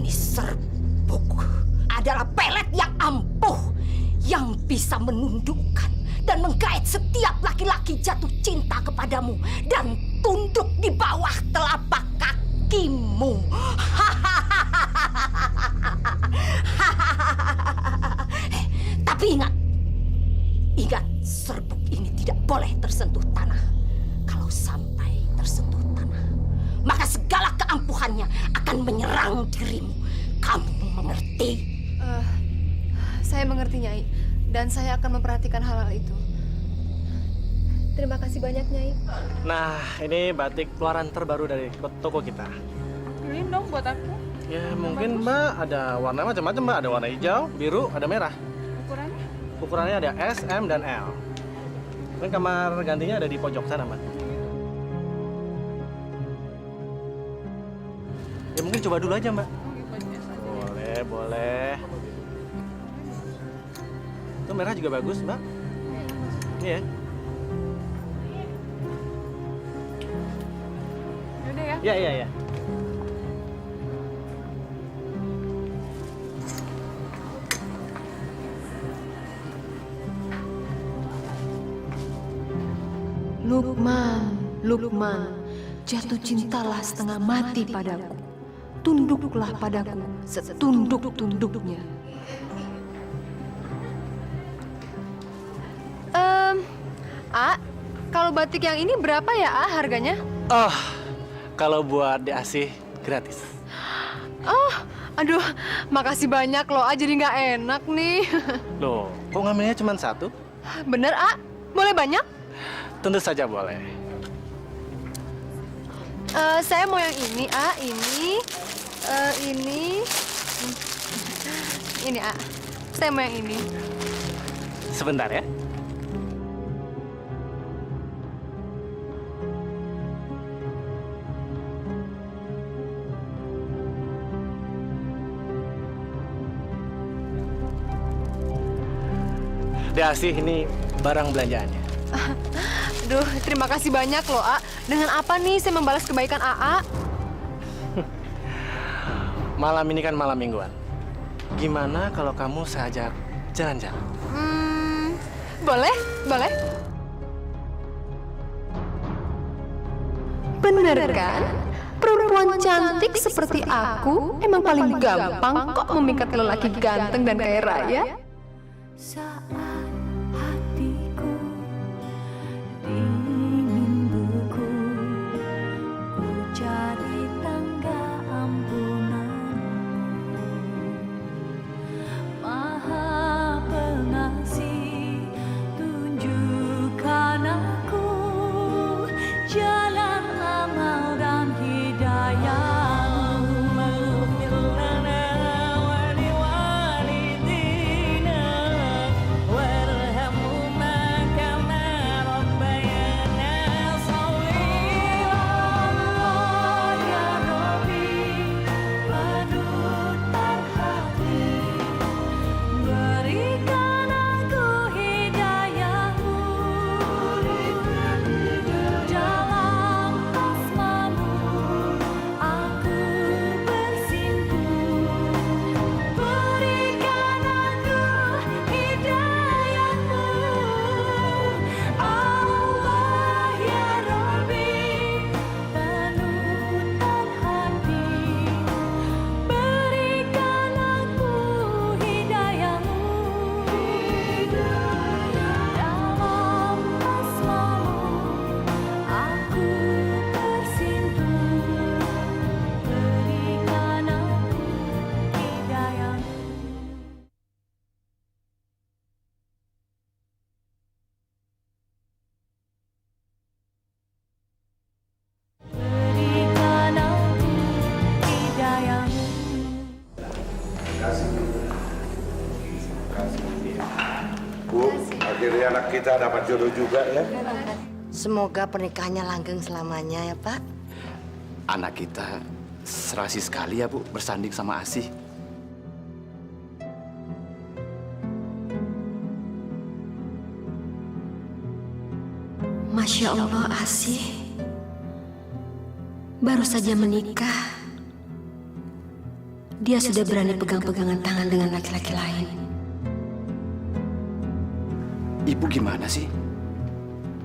Ini serbuk adalah pelet yang ampuh yang bisa menundukkan dan menggait setiap laki-laki jatuh cinta kepadamu dan tunduk di bawah telapak kakimu. Tapi ingat, serbuk ini tidak boleh tersentuh tanah. Kalau sampai tersentuh tanah, maka segala keampuhannya akan menyerang dirimu. Kamu mengerti? Saya mengerti, Nyai. Dan saya akan memperhatikan hal-hal itu. Terima kasih banyak, Nyai. Nah, ini batik keluaran terbaru dari toko kita. Beliin dong buat aku. Ya, mungkin Mbak ada warna macam-macam, Mbak. Ada warna hijau, biru, ada merah. Ukurannya? Ukurannya ada S, M, dan L. Mungkin kamar gantinya ada di pojok sana, Mbak. Ya, mungkin coba dulu aja, Mbak. Boleh, boleh. Itu merah juga bagus, Mbak. Iya. Yaudah ya. Iya, iya, iya. Lukman, jatuh cintalah setengah mati padaku. Tunduklah padaku setunduk-tunduknya. Kalau batik yang ini berapa ya, harganya? Oh, kalau buat diasih gratis. Oh, aduh, makasih banyak loh, jadi nggak enak nih. Loh, kok ngambilnya cuma satu? Bener, boleh banyak? Tentu saja boleh. Saya mau yang ini, ini, Saya mau yang ini. Sebentar ya. Diasih, ini barang belanjaannya. Aduh, terima kasih banyak loh, Dengan apa nih saya membalas kebaikan AA? Malam ini kan malam mingguan. Gimana kalau kamu saya ajak jalan-jalan? Boleh, boleh. Bener kan? Perempuan cantik seperti aku emang paling gampang kok memikat lelaki ganteng dan kaya raya. Saat hatiku dingin beku, ku cari tangga ampunanmu. Maha Pengasih, tunjukkan aku jalan amal dan hidayahmu. Bu, akhirnya anak kita dapat jodoh juga ya. Semoga pernikahannya langgeng selamanya ya, Pak. Anak kita serasi sekali ya, Bu, bersanding sama Asih. Masya Allah, Asih. Baru saja menikah. dia sudah berani pegang-pegangan tangan dengan laki-laki lain. Ibu gimana sih?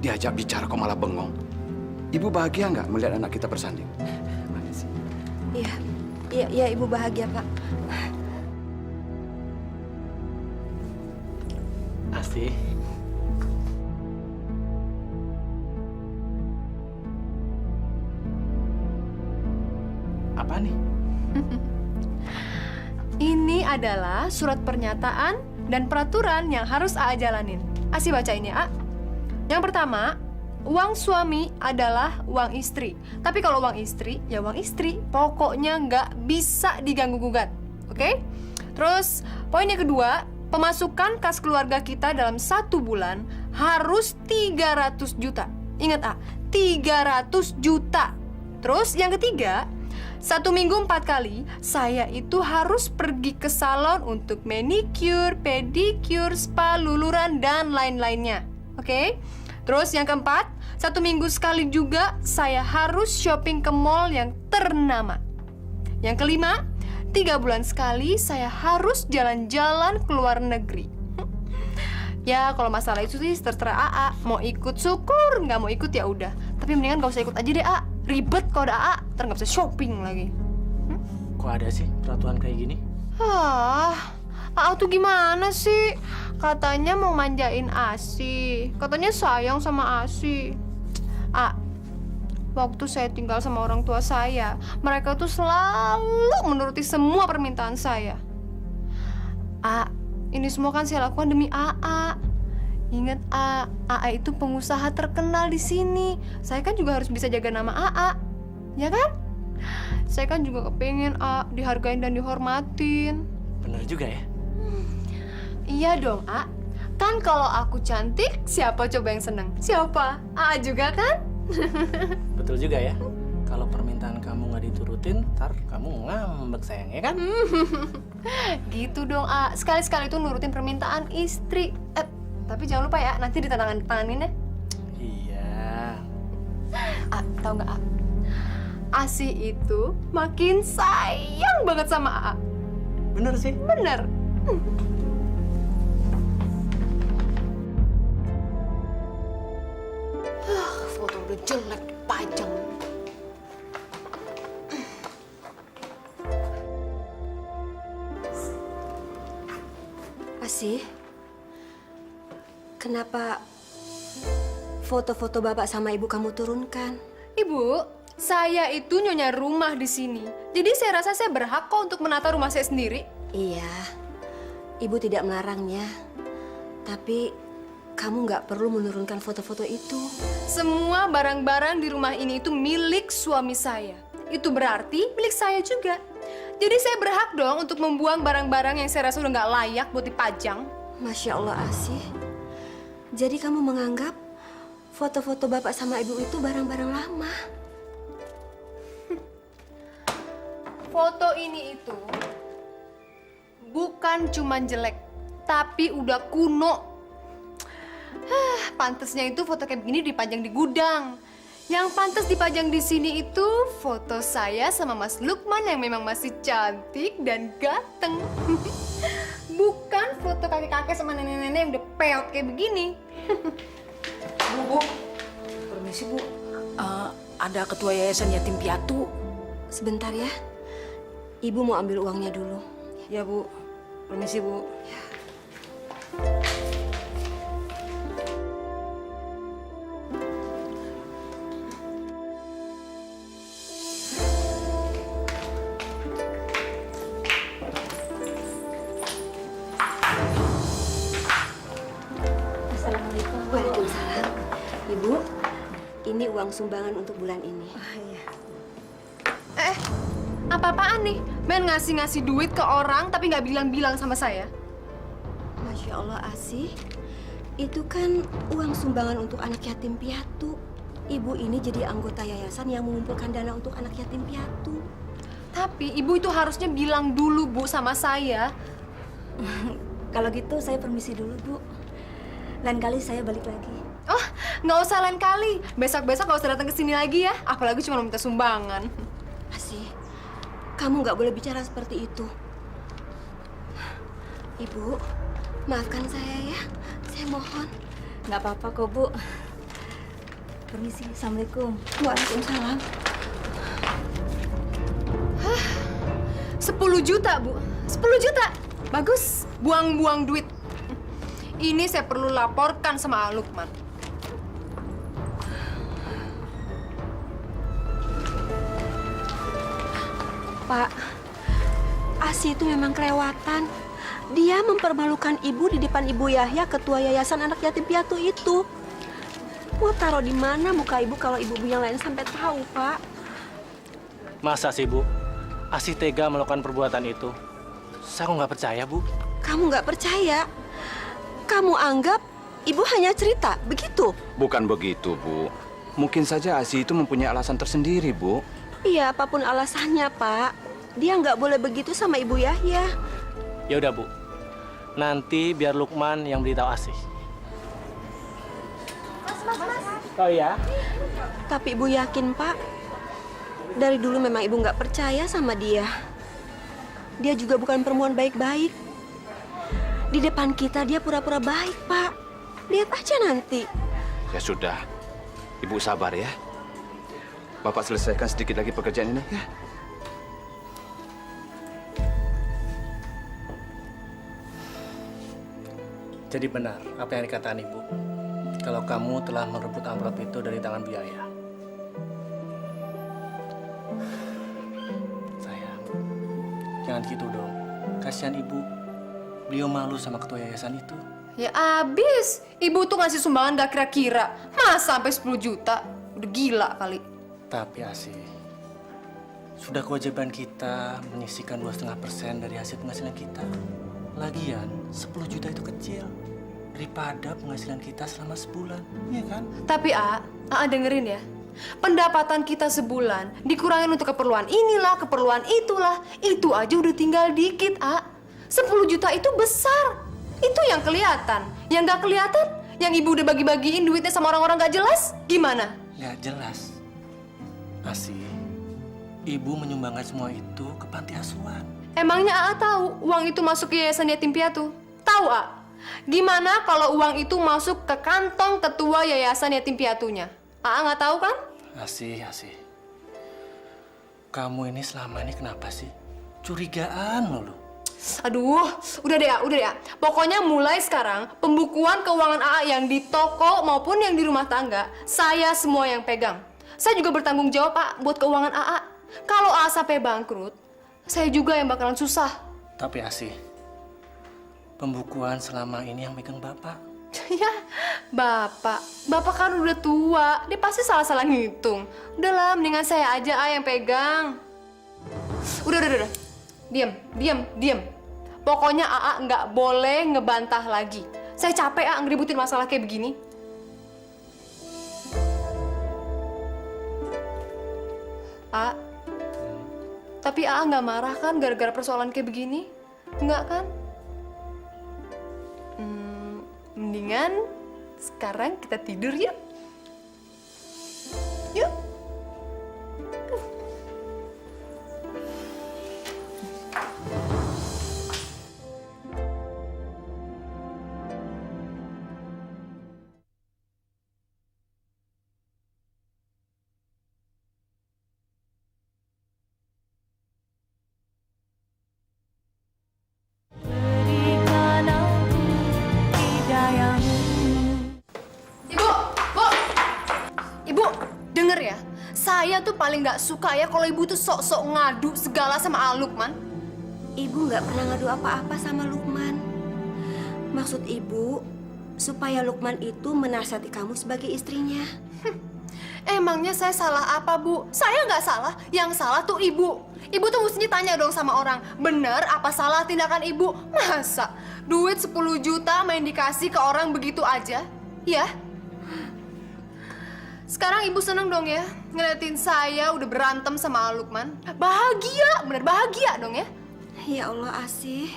Diajak bicara kok malah bengong. Ibu bahagia nggak melihat anak kita bersanding? Mana sih? Iya, Ibu bahagia, Pak. Asih. Apa nih? Ini adalah surat pernyataan dan peraturan yang harus A jalanin. Asih baca ini, A. Yang pertama, uang suami adalah uang istri. Tapi kalau uang istri, ya uang istri. Pokoknya nggak bisa diganggu-gugat. Oke? Terus, poin yang kedua, pemasukan kas keluarga kita dalam 1 bulan harus 300 juta. Ingat, A, 300 juta. Terus, yang ketiga, 1 minggu 4 kali, saya itu harus pergi ke salon untuk manicure, pedicure, spa, luluran, dan lain-lainnya. Oke? Terus yang keempat, 1 minggu sekali juga saya harus shopping ke mall yang ternama. Yang kelima, 3 bulan sekali saya harus jalan-jalan ke luar negeri. Ya, kalau masalah itu sih terserah AA. Mau ikut syukur, nggak mau ikut ya udah. Tapi mendingan gak usah ikut aja deh, A. Ribet kalau ada AA, ntar nggak bisa shopping lagi. Kok ada sih peraturan kayak gini? AA tuh gimana sih? Katanya mau manjain Asi. Katanya sayang sama Asi. Waktu saya tinggal sama orang tua saya, mereka tuh selalu menuruti semua permintaan saya. Ini semua kan saya lakukan demi AA. Ingat, AA itu pengusaha terkenal di sini. Saya kan juga harus bisa jaga nama AA, ya kan? Saya kan juga kepengen dihargain dan dihormatin. Bener juga ya? Iya dong, A. Kan kalau aku cantik, siapa coba yang seneng? Siapa? A juga kan? Betul juga ya. Kalau permintaan kamu nggak diturutin, ntar kamu ngambek sayang, ya kan? Gitu dong, A. Sekali-sekali tuh nurutin permintaan istri. Tapi jangan lupa ya, nanti ditandatanganin ya. Iya. Tahu nggak, A? Asi itu makin sayang banget sama A. Bener sih. Bener. Foto udah jelek dipajang. Asih, kenapa foto-foto bapak sama ibu kamu turunkan? Ibu, saya itu nyonya rumah di sini. Jadi saya rasa saya berhak kok untuk menata rumah saya sendiri. Iya, ibu tidak melarangnya. Tapi kamu nggak perlu menurunkan foto-foto itu. Semua barang-barang di rumah ini itu milik suami saya. Itu berarti milik saya juga. Jadi saya berhak dong untuk membuang barang-barang yang saya rasa udah nggak layak buat dipajang. Masya Allah, Asih. Jadi kamu menganggap foto-foto bapak sama ibu itu barang-barang lama? Foto ini itu bukan cuman jelek, tapi udah kuno. Pantesnya itu foto kayak begini dipajang di gudang. Yang pantas dipajang di sini itu foto saya sama Mas Lukman yang memang masih cantik dan ganteng. Bukan foto kakek-kakek sama nenek-nenek yang udah peot kayak begini. Bu, permisi Bu. Ada ketua yayasan yatim piatu. Sebentar ya, ibu mau ambil uangnya dulu. Ya Bu, permisi Bu. Assalamualaikum. Waalaikumsalam. Ibu, ini uang sumbangan untuk bulan ini. Apa-apaan nih? Ben ngasih-ngasih duit ke orang tapi nggak bilang-bilang sama saya. Masya Allah, Asih. Itu kan uang sumbangan untuk anak yatim piatu. Ibu ini jadi anggota yayasan yang mengumpulkan dana untuk anak yatim piatu. Tapi ibu itu harusnya bilang dulu, Bu, sama saya. Kalau gitu saya permisi dulu, Bu. Lain kali saya balik lagi. Oh, nggak usah lain kali. Besok-besok nggak usah datang ke sini lagi ya. Apalagi cuma minta sumbangan. Asih, Kamu nggak boleh bicara seperti itu. Ibu, maafkan saya ya. Saya mohon. Nggak apa-apa kok, Bu. Permisi, Assalamualaikum. Waalaikumsalam. 10 juta, Bu. 10 juta. Bagus. Buang-buang duit. Ini saya perlu laporkan sama Lukman. Pak, Asi itu memang kelewatan. Dia mempermalukan ibu di depan Ibu Yahya, ketua yayasan anak yatim piatu itu. Mau taruh di mana muka ibu kalau ibu yang lain sampai tahu, Pak? Masa sih, Bu? Asih tega melakukan perbuatan itu? Saya kok nggak percaya, Bu. Kamu nggak percaya? Kamu anggap ibu hanya cerita, begitu? Bukan begitu, Bu. Mungkin saja Asi itu mempunyai alasan tersendiri, Bu. Iya, apapun alasannya, Pak. Dia nggak boleh begitu sama Ibu Yahya. Ya udah, Bu. Nanti biar Lukman yang beritahu Asih. Oh iya? Tapi Ibu yakin, Pak, dari dulu memang Ibu nggak percaya sama dia. Dia juga bukan perempuan baik-baik. Di depan kita dia pura-pura baik, Pak. Lihat aja nanti. Ya sudah, Ibu sabar ya. Bapak selesaikan sedikit lagi pekerjaan ini ya. Jadi benar apa yang dikatakan Ibu. Kalau kamu telah merebut amplop itu dari tangan Bu Yaya. Sayang, jangan gitu dong. Kasihan Ibu. Beliau malu sama ketua yayasan itu. Ya abis. Ibu tuh ngasih sumbangan gak kira-kira. Masa sampai 10 juta? Udah gila kali. Tapi Asih, sudah kewajiban kita menyisihkan 2,5% dari hasil penghasilan kita. Lagian, 10 juta itu kecil daripada penghasilan kita selama sebulan, iya kan? Tapi dengerin ya. Pendapatan kita sebulan dikurangin untuk keperluan inilah, keperluan itulah. Itu aja udah tinggal dikit, 10 juta itu besar. Itu yang kelihatan. Yang gak kelihatan, yang ibu udah bagi-bagiin duitnya sama orang-orang gak jelas, gimana? Ya jelas. Asih, Ibu menyumbangkan semua itu ke panti asuhan. Emangnya tahu uang itu masuk ke yayasan yatim piatu? Tahu, Gimana kalau uang itu masuk ke kantong ketua yayasan yatim piatunya? Nggak tahu kan? Asih. Kamu ini selama ini kenapa sih? Curigaan mulu. Aduh, udah deh ya. Pokoknya mulai sekarang, pembukuan keuangan yang di toko maupun yang di rumah tangga, saya semua yang pegang. Saya juga bertanggung jawab, buat keuangan Kalau sampai bangkrut, saya juga yang bakalan susah. Tapi Asih, pembukuan selama ini yang megang Bapak. Ya, Bapak kan udah tua. Dia pasti salah-salah ngitung. Udahlah, mendingan saya aja yang pegang. Udah. Diam. Pokoknya nggak boleh ngebantah lagi. Saya capek ngeributin masalah kayak begini. Tapi nggak marah kan gara-gara persoalan kayak begini? Nggak kan? Mendingan sekarang kita tidur yuk. Yuk. Berikan aku hidayamu. Ibu, denger ya. Saya tuh paling nggak suka ya kalau ibu tuh sok-sok ngadu segala sama Lukman. Ibu nggak pernah ngadu apa-apa sama Lukman. Maksud ibu, supaya Lukman itu menasihati kamu sebagai istrinya. Emangnya saya salah apa, Bu? Saya nggak salah. Yang salah tuh ibu. Ibu tuh mestinya tanya dong sama orang, bener apa salah tindakan ibu? Masa duit 10 juta main dikasih ke orang begitu aja? Ya? Sekarang ibu seneng dong ya ngeliatin saya udah berantem sama Lukman. Bahagia, bener bahagia dong ya? Ya Allah, Asih.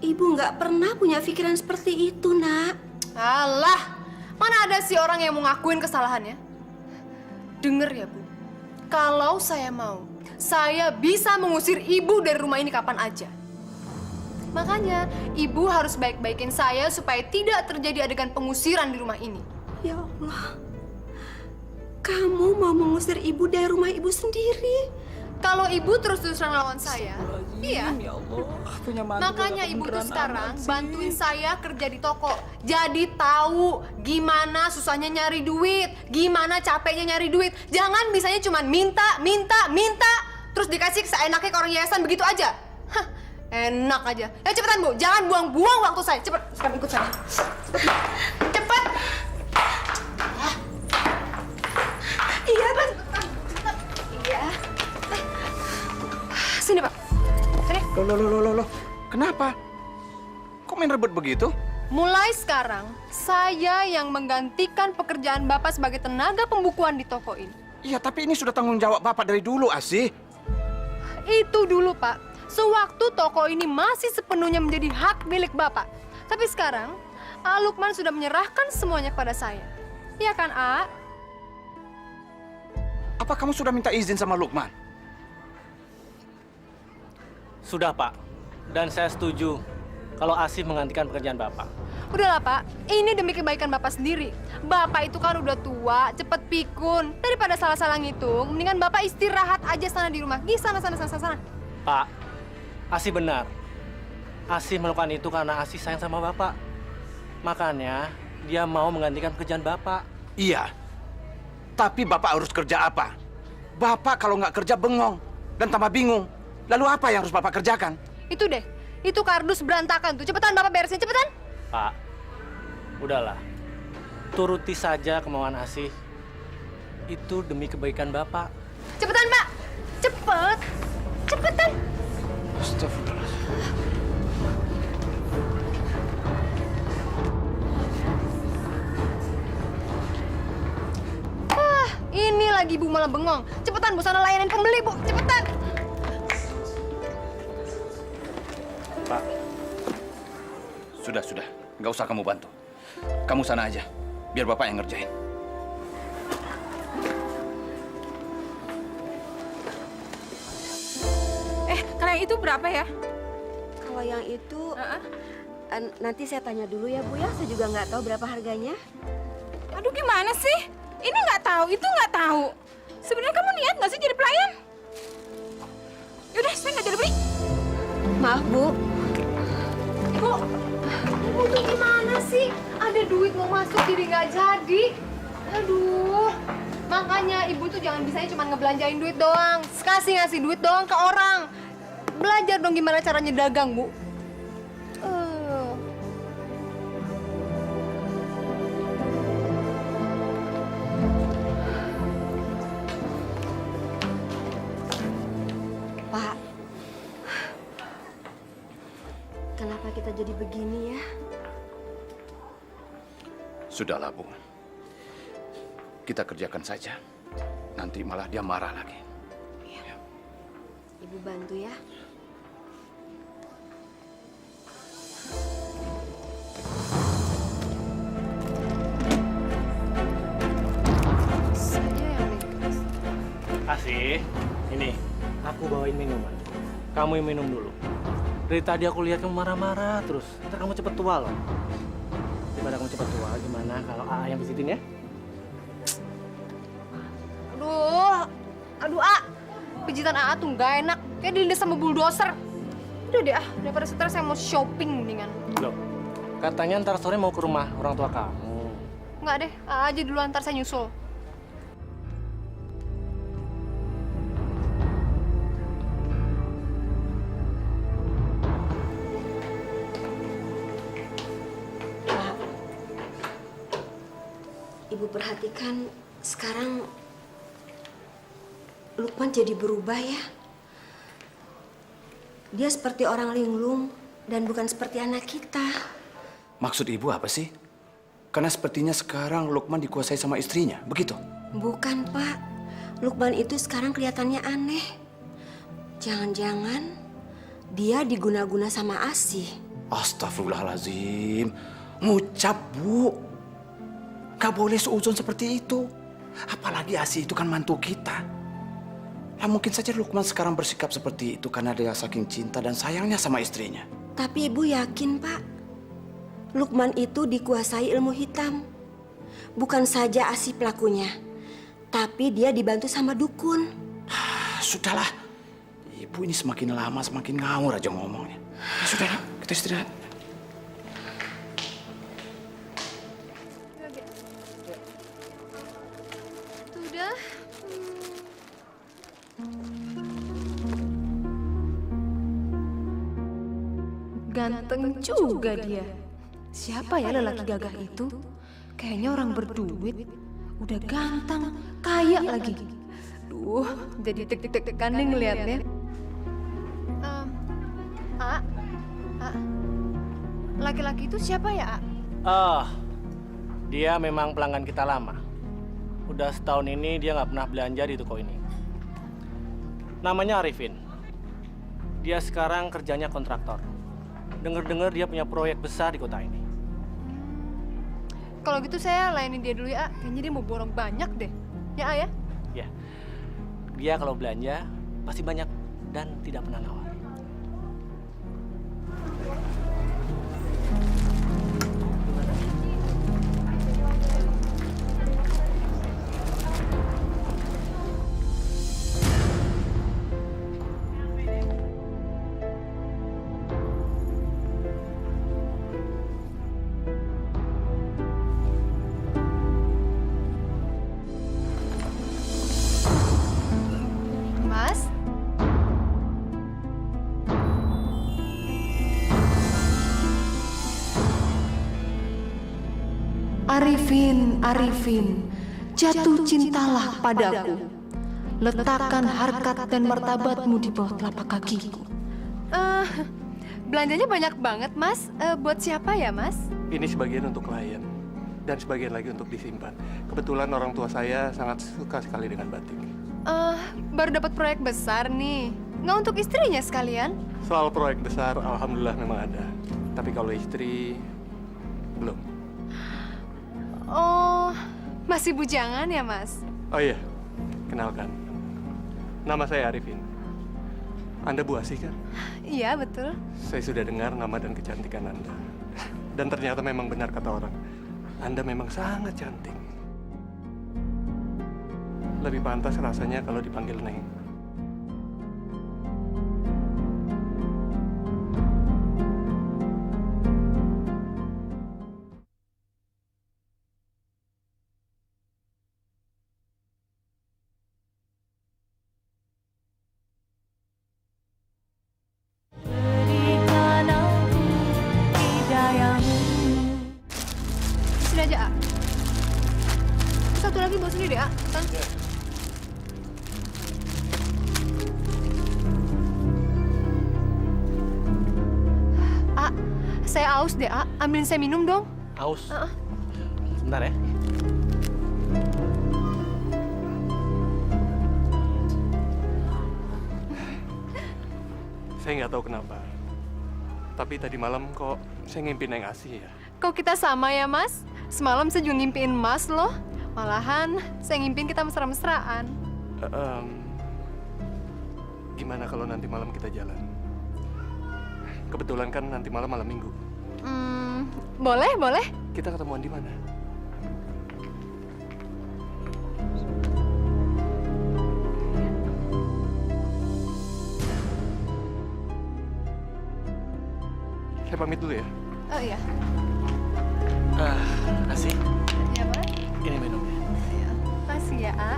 Ibu nggak pernah punya pikiran seperti itu, Nak. Alah, mana ada sih orang yang mau ngakuin kesalahannya? Dengar ya, Bu. Kalau saya mau, saya bisa mengusir ibu dari rumah ini kapan aja. Makanya, ibu harus baik-baikin saya supaya tidak terjadi adegan pengusiran di rumah ini. Ya Allah, kamu mau mengusir ibu dari rumah ibu sendiri? Kalau ibu terus-terusan lawan saya, iya. Ya Allah, punya mantu Makanya gak ibu tuh beneran sekarang amat sih. bantuin saya kerja di toko. Jadi tahu gimana susahnya nyari duit, gimana capeknya nyari duit. Jangan bisanya cuma minta, terus dikasih seenaknya ke orang yayasan begitu aja. Hah, enak aja. Ya cepetan Bu, jangan buang-buang waktu saya. Cepet, sekarang ikut saya. Cepet. Iya, Pak. Iya. Sini Pak. Sini. Loh. Kenapa? Kok main rebut begitu? Mulai sekarang, saya yang menggantikan pekerjaan Bapak sebagai tenaga pembukuan di toko ini. Iya, tapi ini sudah tanggung jawab Bapak dari dulu, Asih. Itu dulu, Pak. Sewaktu toko ini masih sepenuhnya menjadi hak milik Bapak. Tapi sekarang, A. Lukman sudah menyerahkan semuanya kepada saya. Iya kan, A? Apa kamu sudah minta izin sama Lukman? Sudah, Pak. Dan saya setuju kalau Asih menggantikan pekerjaan Bapak. Udahlah, Pak. Ini demi kebaikan Bapak sendiri. Bapak itu kan udah tua, cepet pikun. Daripada salah-salah ngitung, mendingan Bapak istirahat aja sana di rumah. Gi, sana. Pak, Asih benar. Asih melakukan itu karena Asih sayang sama Bapak. Makanya dia mau menggantikan pekerjaan Bapak. Iya. Tapi Bapak harus kerja apa? Bapak kalau nggak kerja bengong dan tambah bingung. Lalu apa yang harus Bapak kerjakan? Itu deh. Itu kardus berantakan tuh. Cepetan Bapak beresin, cepetan. Pak, udahlah. Turuti saja kemauan Asih. Itu demi kebaikan Bapak. Cepetan, Pak. Cepetan. Astagfirullah. Ini lagi Bu malah bengong. Cepetan Bu, sana layanin pembeli Bu. Cepetan. Pak, Sudah. Nggak usah kamu bantu. Kamu sana aja. Biar Bapak yang ngerjain. Kalau yang itu berapa ya? Kalau yang itu, nanti saya tanya dulu ya, Bu ya. Saya juga nggak tahu berapa harganya. Aduh gimana sih? Ini nggak tahu, itu nggak tahu. Sebenarnya kamu niat nggak sih jadi pelayan? Yaudah, saya nggak jadi beli. Maaf, Bu. Bu tuh gimana sih? Ada duit mau masuk jadi nggak jadi. Aduh. Makanya ibu tuh jangan bisanya cuma ngebelanjain duit doang. Ngasih duit doang ke orang. Belajar dong gimana caranya dagang, Bu. Pak, kenapa kita jadi begini ya? Sudahlah, Bu. Kita kerjakan saja. Nanti malah dia marah lagi. Ibu bantu ya. Saya yang negas. Asih, ini aku bawain minuman. Kamu yang minum dulu. Dari tadi aku lihat kamu marah-marah terus. Ntar kamu cepet tua loh. Daripada kamu cepet tua, gimana kalau AA yang pijitin ya? Aduh, A. Pijitan AA tuh nggak enak. Kayak dilindas sama bulldozer. Udah deh, daripada stres saya mau shopping mendingan. Loh, katanya ntar sore mau ke rumah orang tua kamu. Nggak deh, AA aja dulu, ntar saya nyusul. Pak, Ibu perhatikan sekarang Lukman jadi berubah ya. Dia seperti orang linglung dan bukan seperti anak kita. Maksud Ibu apa sih? Karena sepertinya sekarang Lukman dikuasai sama istrinya, begitu? Bukan, Pak. Lukman itu sekarang kelihatannya aneh. Jangan-jangan dia diguna-guna sama Asih. Astagfirullahaladzim. Ngucap, Bu. Gak boleh seuzon seperti itu. Apalagi Asih itu kan mantu kita. Ya mungkin saja Lukman sekarang bersikap seperti itu karena dia saking cinta dan sayangnya sama istrinya. Tapi ibu yakin, Pak, Lukman itu dikuasai ilmu hitam. Bukan saja Asih pelakunya, tapi dia dibantu sama dukun. Sudahlah, ibu ini semakin lama semakin ngawur aja ngomongnya. Ya sudah, nak, kita istirahat. Sudah. Ganteng juga dia. Siapa ya lelaki gagah itu? Kayaknya orang berduit. Udah ganteng, kaya lagi. Duh, jadi deg-degan nih ngeliatnya. Laki-laki itu siapa ya, Dia memang pelanggan kita lama. Udah setahun ini dia nggak pernah belanja di toko ini. Namanya Arifin. Dia sekarang kerjanya kontraktor. Dengar-dengar dia punya proyek besar di kota ini. Kalau gitu saya layanin dia dulu ya, kayaknya dia mau borong banyak deh. Ya, ya? Ya, dia kalau belanja pasti banyak dan tidak pernah nawar. Mas? Arifin, Arifin, jatuh cintalah padaku. Letakkan harkat dan martabatmu di bawah telapak kakiku. Belanjanya banyak banget, Mas. Buat siapa ya, Mas? Ini sebagian untuk klien dan sebagian lagi untuk disimpan. Kebetulan orang tua saya sangat suka sekali dengan batik. Baru dapat proyek besar nih. Nggak untuk istrinya sekalian? Soal proyek besar, alhamdulillah memang ada. Tapi kalau istri, belum. Oh, masih bujangan ya, Mas? Oh iya, kenalkan. Nama saya Arifin. Anda Bu Asih kan? Iya, betul. Saya sudah dengar nama dan kecantikan Anda. Dan ternyata memang benar kata orang. Anda memang sangat cantik. Lebih pantas rasanya kalau dipanggil Neng. Berikan aku hidayahmu. Sini aja, A. Satu lagi bawa sini deh, A. A, saya aus deh, A. Ambilin saya minum dong. Aus. Sebentar ya. Saya nggak tahu kenapa. Tapi tadi malam kok saya ngimpi Neng Asih ya. Kok kita sama ya, Mas? Semalam saya juga ngimpiin Mas loh. Malahan saya ngimpiin kita mesra-mesraan. Gimana kalau nanti malam kita jalan? Kebetulan kan nanti malam malam minggu. Boleh, boleh. Kita ketemuan di mana? Saya pamit dulu ya. Oh iya. Asih, Iya, Mas. ini minumnya. Iya. Makasih ya, A.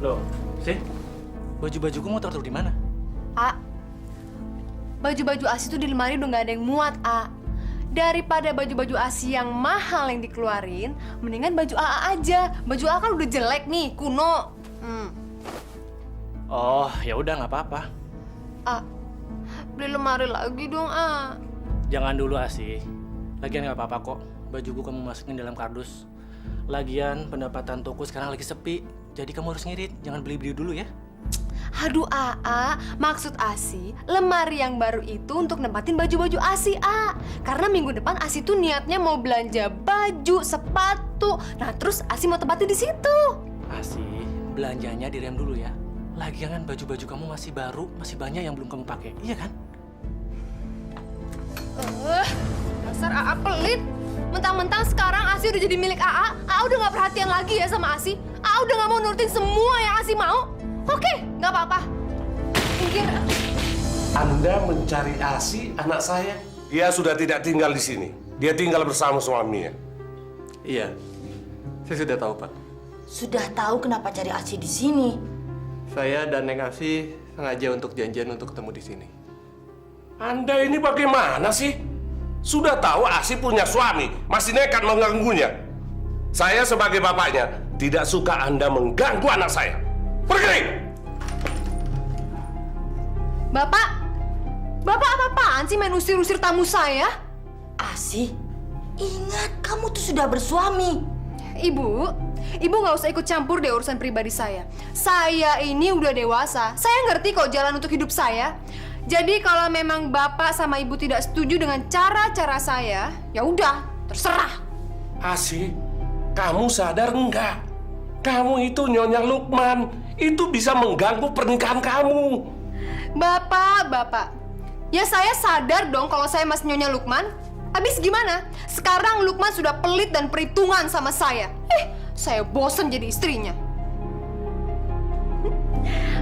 Loh, sih? Baju-bajuku mau taruh di mana? A, baju-baju ASI itu di lemari udah nggak ada yang muat, A. Daripada baju-baju ASI yang mahal yang dikeluarin, mendingan baju AA aja. Baju AA kan udah jelek nih, kuno. Oh, ya udah nggak apa-apa. A, beli lemari lagi dong, A. Jangan dulu Asih. Lagian nggak apa-apa kok. Bajuku kamu masukin dalam kardus. Lagian pendapatan toko sekarang lagi sepi. Jadi kamu harus ngirit. Jangan beli-beli dulu ya. Aduh, Aa, maksud Asi, lemari yang baru itu untuk nempatin baju-baju Asi, A. Karena minggu depan Asi tuh niatnya mau belanja baju, sepatu. Nah, terus Asi mau tempatin di situ. Asi, belanjanya direm dulu ya. Lagian kan baju-baju kamu masih baru, masih banyak yang belum kamu pakai, iya kan? Dasar Aa pelit. Mentang-mentang sekarang Asi udah jadi milik Aa udah nggak perhatian lagi ya sama Asi. Aa udah nggak mau nurutin semua yang Asi mau. Oke, nggak apa-apa. Mungkin Anda mencari Asi, anak saya? Dia sudah tidak tinggal di sini. Dia tinggal bersama suaminya. Iya, saya sudah tahu, Pak. Sudah tahu kenapa cari Asi di sini? Saya dan Neng Asi sengaja untuk janjian untuk ketemu di sini. Anda ini bagaimana sih? Sudah tahu Asi punya suami, masih nekat mengganggunya. Saya sebagai bapaknya tidak suka Anda mengganggu anak saya. Pergi! Bapak apa-apaan sih main usir-usir tamu saya? Asi, ingat kamu tuh sudah bersuami. Ibu nggak usah ikut campur deh urusan pribadi saya. Saya ini udah dewasa. Saya ngerti kok jalan untuk hidup saya. Jadi kalau memang Bapak sama Ibu tidak setuju dengan cara-cara saya, ya udah, terserah. Asi, kamu sadar enggak? Kamu itu Nyonya Lukman. Itu bisa mengganggu pernikahan kamu. Bapak. Ya saya sadar dong kalau saya masih Nyonya Lukman. Habis gimana? Sekarang Lukman sudah pelit dan perhitungan sama saya. Saya bosen jadi istrinya.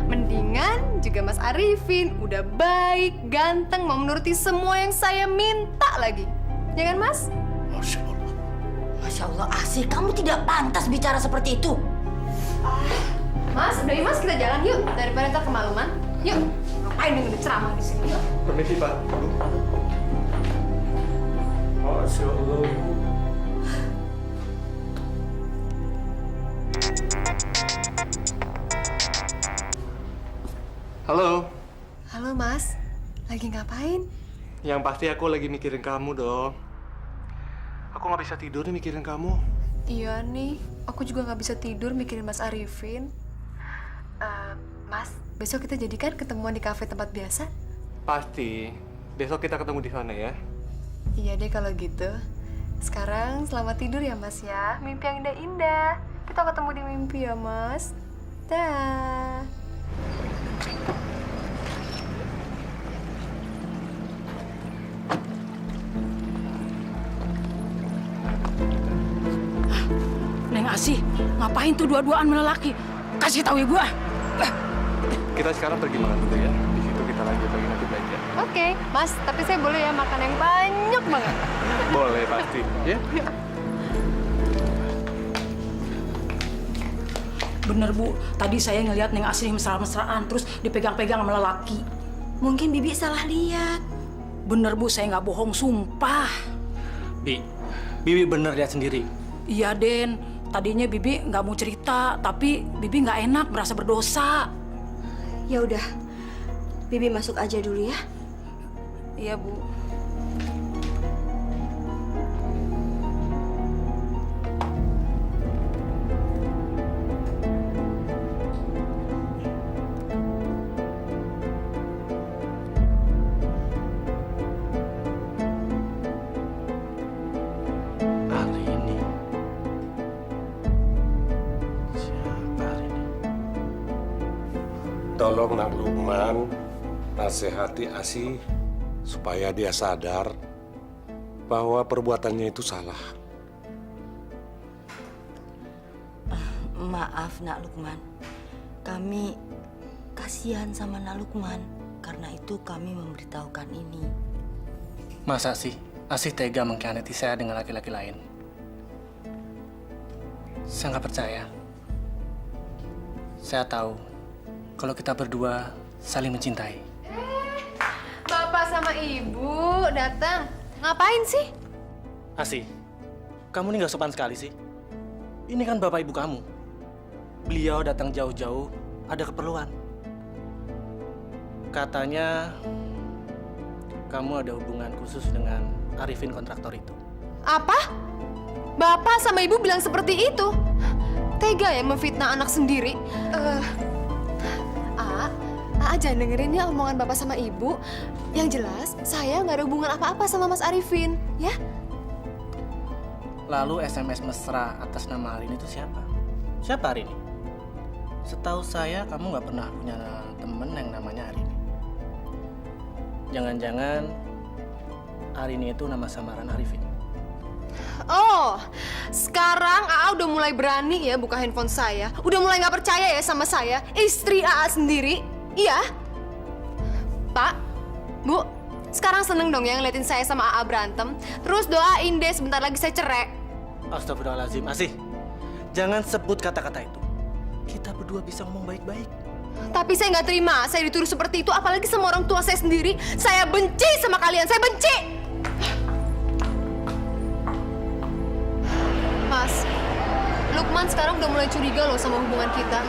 Mendingan juga Mas Arifin udah baik, ganteng, mau menuruti semua yang saya minta lagi. Ya kan, Mas? Masya Allah. Masya Allah, Asi, kamu tidak pantas bicara seperti itu. Mas, udah yuk Mas, kita jalan yuk. Daripada ntar kemaluman. Yuk, ngapain dengerin ceramah di sini? Yuk. Permisi, Pak. Masya Allah. Halo. Halo, Mas. Lagi ngapain? Yang pasti aku lagi mikirin kamu dong. Aku nggak bisa tidur nih mikirin kamu. Iya nih, aku juga nggak bisa tidur mikirin Mas Arifin. Mas, besok kita jadikan ketemuan di kafe tempat biasa? Pasti. Besok kita ketemu di sana ya. Iya deh kalau gitu. Sekarang selamat tidur ya Mas ya. Mimpi yang indah-indah. Kita ketemu di mimpi ya Mas. Dah. Neng Asi, ngapain tuh dua-duaan melelaki? Kasih tahu ibu ah. Kita sekarang pergi makan dulu ya. Di situ kita lanjut lagi nanti belanja. Oke, Mas. Tapi saya boleh ya makan yang banyak banget. Boleh pasti. Ya. Bener Bu, tadi saya ngeliat Neng Asi mesra-mesraan terus dipegang-pegang sama lelaki. Mungkin Bibi salah lihat. Bener Bu, saya nggak bohong, sumpah. Bibi bener lihat sendiri. Iya Den, tadinya Bibi nggak mau cerita, tapi Bibi nggak enak, merasa berdosa. Ya udah, Bibi masuk aja dulu ya. Iya Bu. Tolong Nak Lukman, nasihati Asi supaya dia sadar bahwa perbuatannya itu salah. Maaf Nak Lukman, kami kasihan sama Nak Lukman. Karena itu kami memberitahukan ini. Masa sih Asi tega mengkhianati saya dengan laki-laki lain? Saya nggak percaya. Saya tahu kalau kita berdua saling mencintai. Bapak sama Ibu datang. Ngapain sih? Asi, kamu ini nggak sopan sekali sih. Ini kan bapak ibu kamu. Beliau datang jauh-jauh, ada keperluan. Katanya kamu ada hubungan khusus dengan Arifin kontraktor itu. Apa? Bapak sama Ibu bilang seperti itu? Tega ya memfitnah anak sendiri? jangan dengerin ya omongan bapak sama ibu. Yang jelas, saya nggak ada hubungan apa-apa sama Mas Arifin, ya? Lalu SMS mesra atas nama Arini itu siapa? Siapa Arini? Setahu saya kamu nggak pernah punya temen yang namanya Arini. Jangan-jangan Arini itu nama samaran Arifin. Oh, sekarang AA udah mulai berani ya buka handphone saya. Udah mulai nggak percaya ya sama saya, istri AA sendiri. Iya, Pak, Bu, sekarang seneng dong ya ngeliatin saya sama AA berantem. Terus doain deh sebentar lagi saya cerai. Astagfirullahaladzim, Asih. Jangan sebut kata-kata itu. Kita berdua bisa ngomong baik-baik. Tapi saya nggak terima, saya dituduh seperti itu, apalagi sama orang tua saya sendiri. Saya benci sama kalian, saya benci. Mas, Lukman sekarang udah mulai curiga loh sama hubungan kita.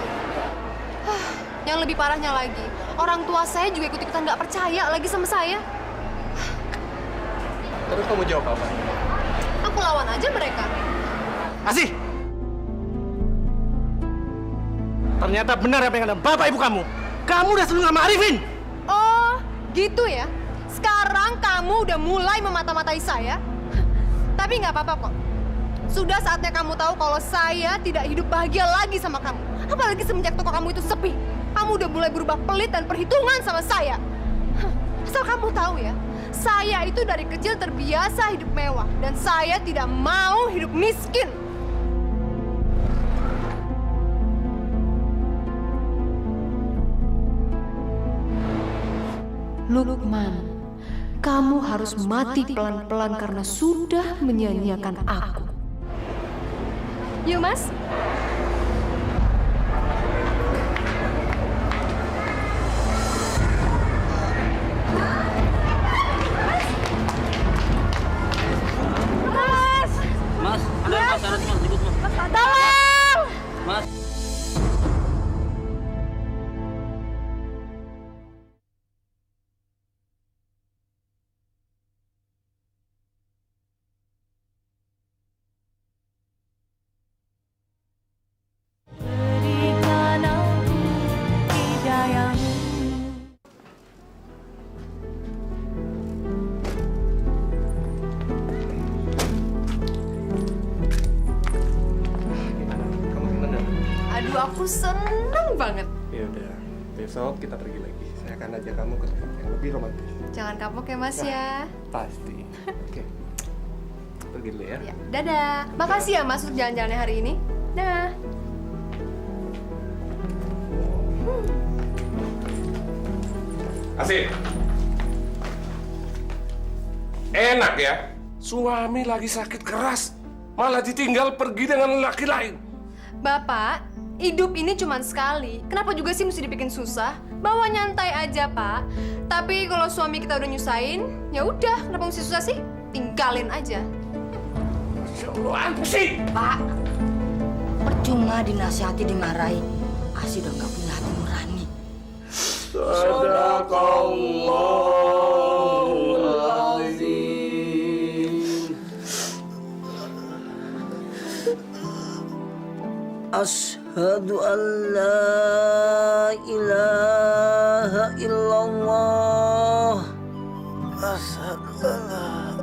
Yang lebih parahnya lagi, orang tua saya juga ikut-ikutan nggak percaya lagi sama saya. Terus kamu jawab apa? Aku lawan aja mereka. Asih! Ternyata benar apa yang ada bapak ibu kamu. Kamu udah selingkuh sama Arifin. Oh, gitu ya? Sekarang kamu udah mulai memata-matai saya. Tapi nggak apa-apa kok. Sudah saatnya kamu tahu kalau saya tidak hidup bahagia lagi sama kamu. Apalagi semenjak toko kamu itu sepi. Kamu udah mulai berubah pelit dan perhitungan sama saya. Asal kamu tahu ya, saya itu dari kecil terbiasa hidup mewah. Dan saya tidak mau hidup miskin. Lukman, kamu harus mati pelan-pelan karena sudah menyia-nyiakan aku. Yuk, Mas. Mas, ada Mas, harus Mas, ikut Mas. Tolong! Mas. Berikan aku hidayahmu. Gimana? Kamu seneng nggak? Aduh, aku seneng banget. Ya udah, besok kita pergi lagi. Saya akan ajak kamu ke tempat yang lebih romantis. Jangan kapok ya, Mas ya. Pasti. Oke. Pergi dulu ya. Ya, dadah. Makasih ya, Mas, untuk jalan-jalannya hari ini. Dah. Asih. Enak ya, suami lagi sakit keras, malah ditinggal pergi dengan laki lain. Bapak, hidup ini cuma sekali. Kenapa juga sih mesti dibikin susah? Bawa nyantai aja, Pak. Tapi kalau suami kita udah nyusahin, ya udah, kenapa mesti susah sih? Tinggalin aja. Masya Allah, Asih. Pak, percuma dinasihati dimarahi. Asih udah nggak punya hati nurani. Sadaqallahul azim. Ashhadu an la ilaha illallah. Ashhadu an la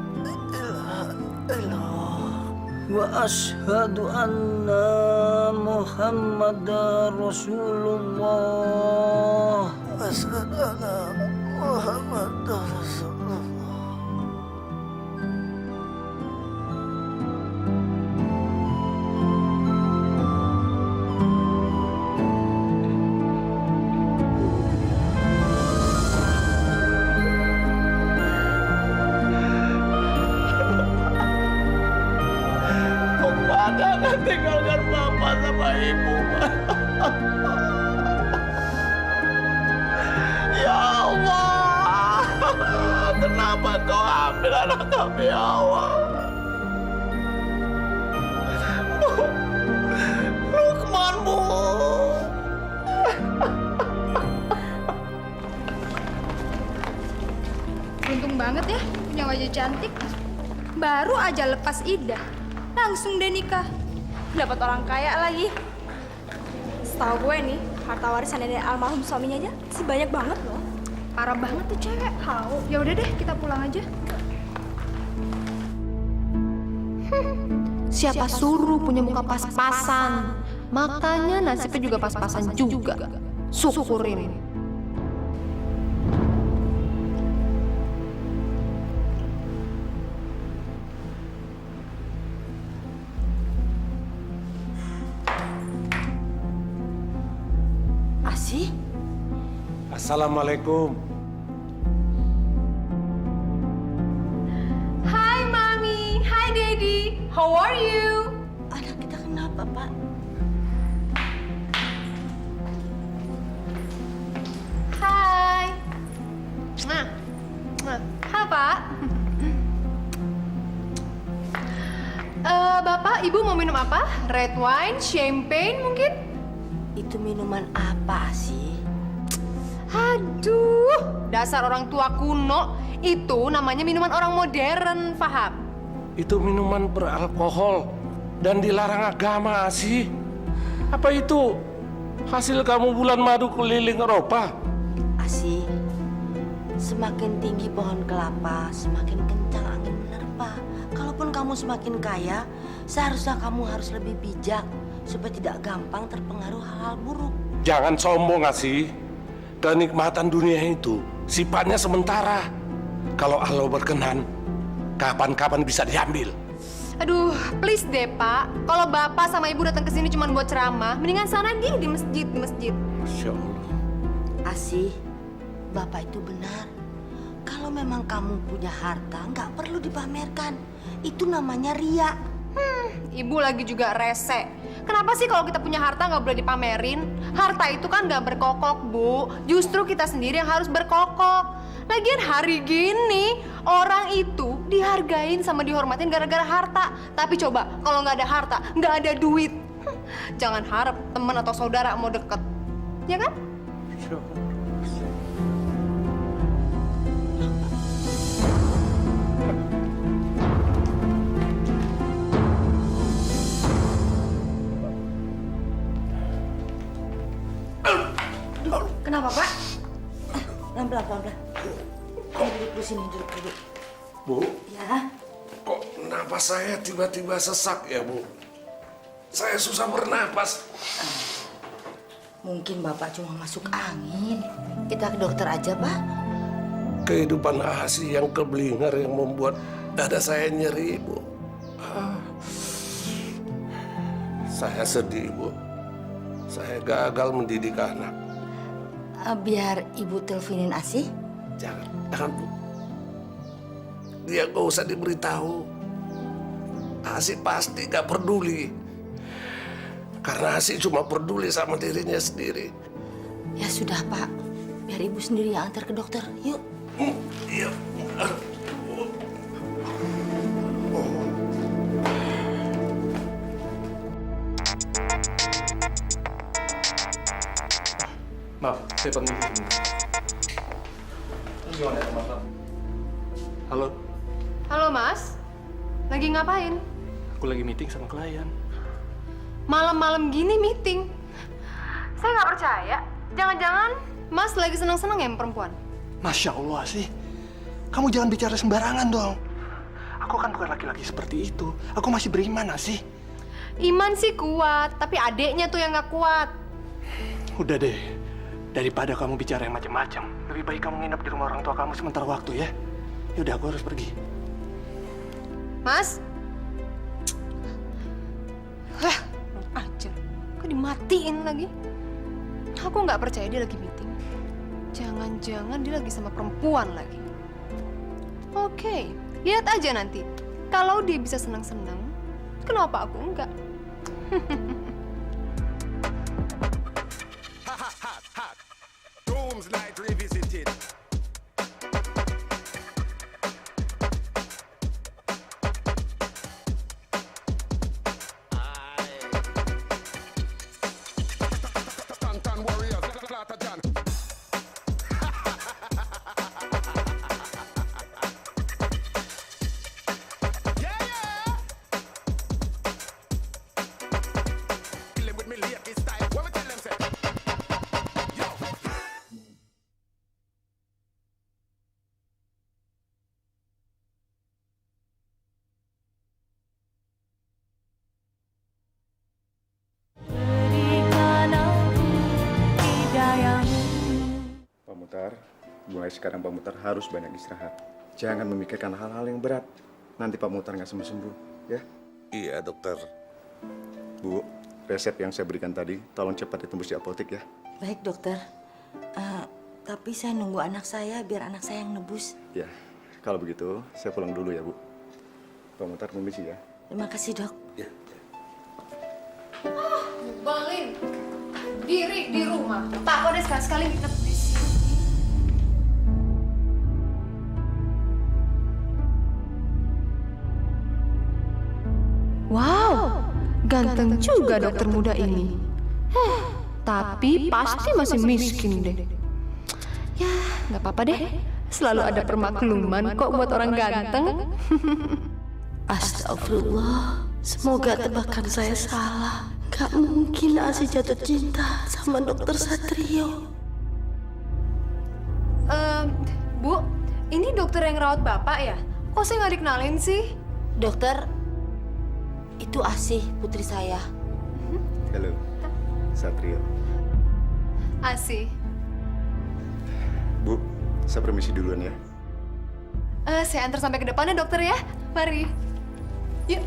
ilaha illallah. Wa ashhadu anna Muhammadar Rasulullah. Ashhadu anna Muhammadar Rasulullah. Jangan tinggalkan Bapak sama Ibu. Ya Allah, kenapa Kau ambil anak kami, ya Allah? Lukman, Bu. Untung banget ya punya wajah cantik. Baru aja lepas idah, langsung deh nikah. Dapat orang kaya lagi. Setahu gue nih, harta warisan dari almarhum suaminya aja sih banyak banget loh. Parah banget tuh cewek. Tahu. Ya udah deh, kita pulang aja. Siapa suruh punya muka pas-pasan? Makanya nasibnya juga pas-pasan juga. Syukurin. Asih? Assalamualaikum. Hai Mami, hai Daddy. How are you? Anak kita kenapa, Pak? Hai. Hai Pak. Bapak, Ibu mau minum apa? Red wine, champagne mungkin? Itu minuman apa sih? Aduh, dasar orang tua kuno. Itu namanya minuman orang modern, paham? Itu minuman beralkohol dan dilarang agama, Asih. Apa itu hasil kamu bulan madu keliling Eropa? Asih, semakin tinggi pohon kelapa, semakin kencang angin menerpa. Kalaupun kamu semakin kaya, seharusnya kamu harus lebih bijak supaya tidak gampang terpengaruh hal-hal buruk. Jangan sombong, Asih. Kenikmatan dunia itu sifatnya sementara. Kalau Allah berkenan, kapan-kapan bisa diambil. Aduh, please deh Pak. Kalau Bapak sama Ibu datang ke sini cuma buat ceramah, mendingan sana di masjid. Masya Allah. Asih, Bapak itu benar. Kalau memang kamu punya harta, nggak perlu dipamerkan. Itu namanya ria. Ibu lagi juga rese. Kenapa sih kalau kita punya harta nggak boleh dipamerin? Harta itu kan nggak berkokok, Bu. Justru kita sendiri yang harus berkokok. Lagian hari gini, orang itu dihargain sama dihormatin gara-gara harta. Tapi coba, kalau nggak ada harta, nggak ada duit. Jangan harap teman atau saudara mau deket. Ya kan? Kenapa, Pak? Pelan-pelan. Duduk sini, duduk dulu. Bu, Ya, kok napas saya tiba-tiba sesak ya, Bu? Saya susah bernapas. mungkin Bapak cuma masuk angin. Kita ke dokter aja, Pak. Kehidupan Asih yang keblinger yang membuat dada saya nyeri, Bu. Saya sedih, Bu. Saya gagal mendidik anak. Biar Ibu teleponin Asih. Jangan, Bu. Dia gak usah diberitahu. Asih pasti gak peduli. Karena Asih cuma peduli sama dirinya sendiri. Ya sudah, Pak. Biar Ibu sendiri yang antar ke dokter. Yuk. Iya. Maaf, saya permisi sebentar. Gimana ya, Mas? Halo, Halo Mas, lagi ngapain? aku lagi meeting sama klien. Malam-malam gini meeting? Saya nggak percaya. Jangan-jangan Mas lagi senang-senang ya sama perempuan? Masya Allah sih. Kamu jangan bicara sembarangan dong. Aku kan bukan laki-laki seperti itu. Aku masih beriman, sih. Iman sih kuat, tapi adeknya tuh yang nggak kuat. Udah deh. Daripada kamu bicara yang macam-macam, lebih baik kamu nginep di rumah orang tua kamu sementara waktu ya. Yaudah, aku harus pergi. Mas? Hah, ajar. Kok dimatiin lagi? Aku nggak percaya dia lagi meeting. Jangan-jangan dia lagi sama perempuan lagi. Oke, lihat aja nanti. Kalau dia bisa senang-senang, kenapa aku enggak? Rooms Night Revisited. Stanton Warriors, Slaughter John. mulai sekarang Pak Mutar harus banyak istirahat. Jangan memikirkan hal-hal yang berat. Nanti Pak Mutar nggak sembuh-sembuh, ya? Iya, dokter. Bu, resep yang saya berikan tadi, tolong cepat ditembus di apotek ya. Baik dokter, tapi saya nunggu anak saya biar anak saya yang nebus. Ya, kalau begitu saya pulang dulu ya Bu. Pak Mutar permisi ya. Terima kasih dok. Ya. Balin, diri di rumah. Tak kok deh sekali-sekali nginep di sini. Wow, ganteng juga dokter muda ini. Tapi pasti masih miskin deh. Ya, nggak apa-apa deh. Selalu ada permakluman kok buat orang ganteng. Astagfirullah, semoga tebakan saya salah. Gak mungkin Asi jatuh cinta sama dokter Satrio. Bu, ini dokter yang rawat bapak ya? Kok saya nggak dikenalin sih? Dokter, itu Asih putri saya. Halo, Satrio. Asih. Bu, saya permisi duluan ya. Saya antar sampai ke depannya dokter ya. Mari. Yuk.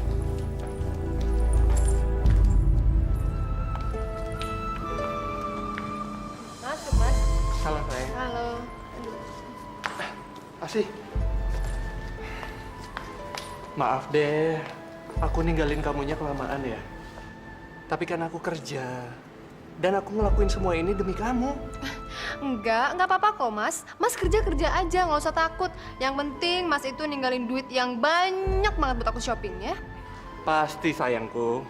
Masuk, Mas. Salah saya. Halo. Asih. Maaf deh, aku ninggalin kamunya kelamaan ya. Tapi kan aku kerja. Dan aku ngelakuin semua ini demi kamu. Nggak apa-apa kok, Mas. Mas kerja-kerja aja, nggak usah takut. Yang penting Mas itu ninggalin duit yang banyak banget buat aku shopping ya. Pasti sayangku.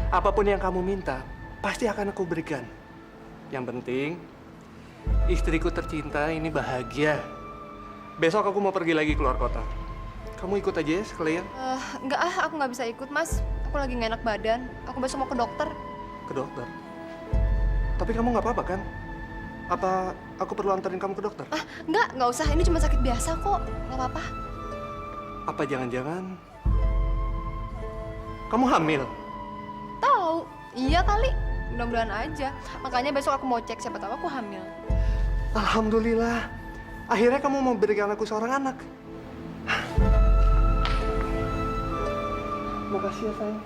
Apapun yang kamu minta, pasti akan aku berikan. Yang penting, istriku tercinta ini bahagia. Besok aku mau pergi lagi keluar kota. Kamu ikut aja ya sekalian. Nggak aku nggak bisa ikut, Mas. Aku lagi nggak enak badan. Aku besok mau ke dokter. Ke dokter? Tapi kamu nggak apa-apa kan? Apa aku perlu anterin kamu ke dokter? Nggak usah. Ini cuma sakit biasa kok. Nggak apa-apa. Apa jangan-jangan kamu hamil? Tahu? Iya kali. Mudah-mudahan aja. Makanya besok aku mau cek, siapa tahu aku hamil. Alhamdulillah. Akhirnya kamu mau berikan aku seorang anak. Makasih ya sayang.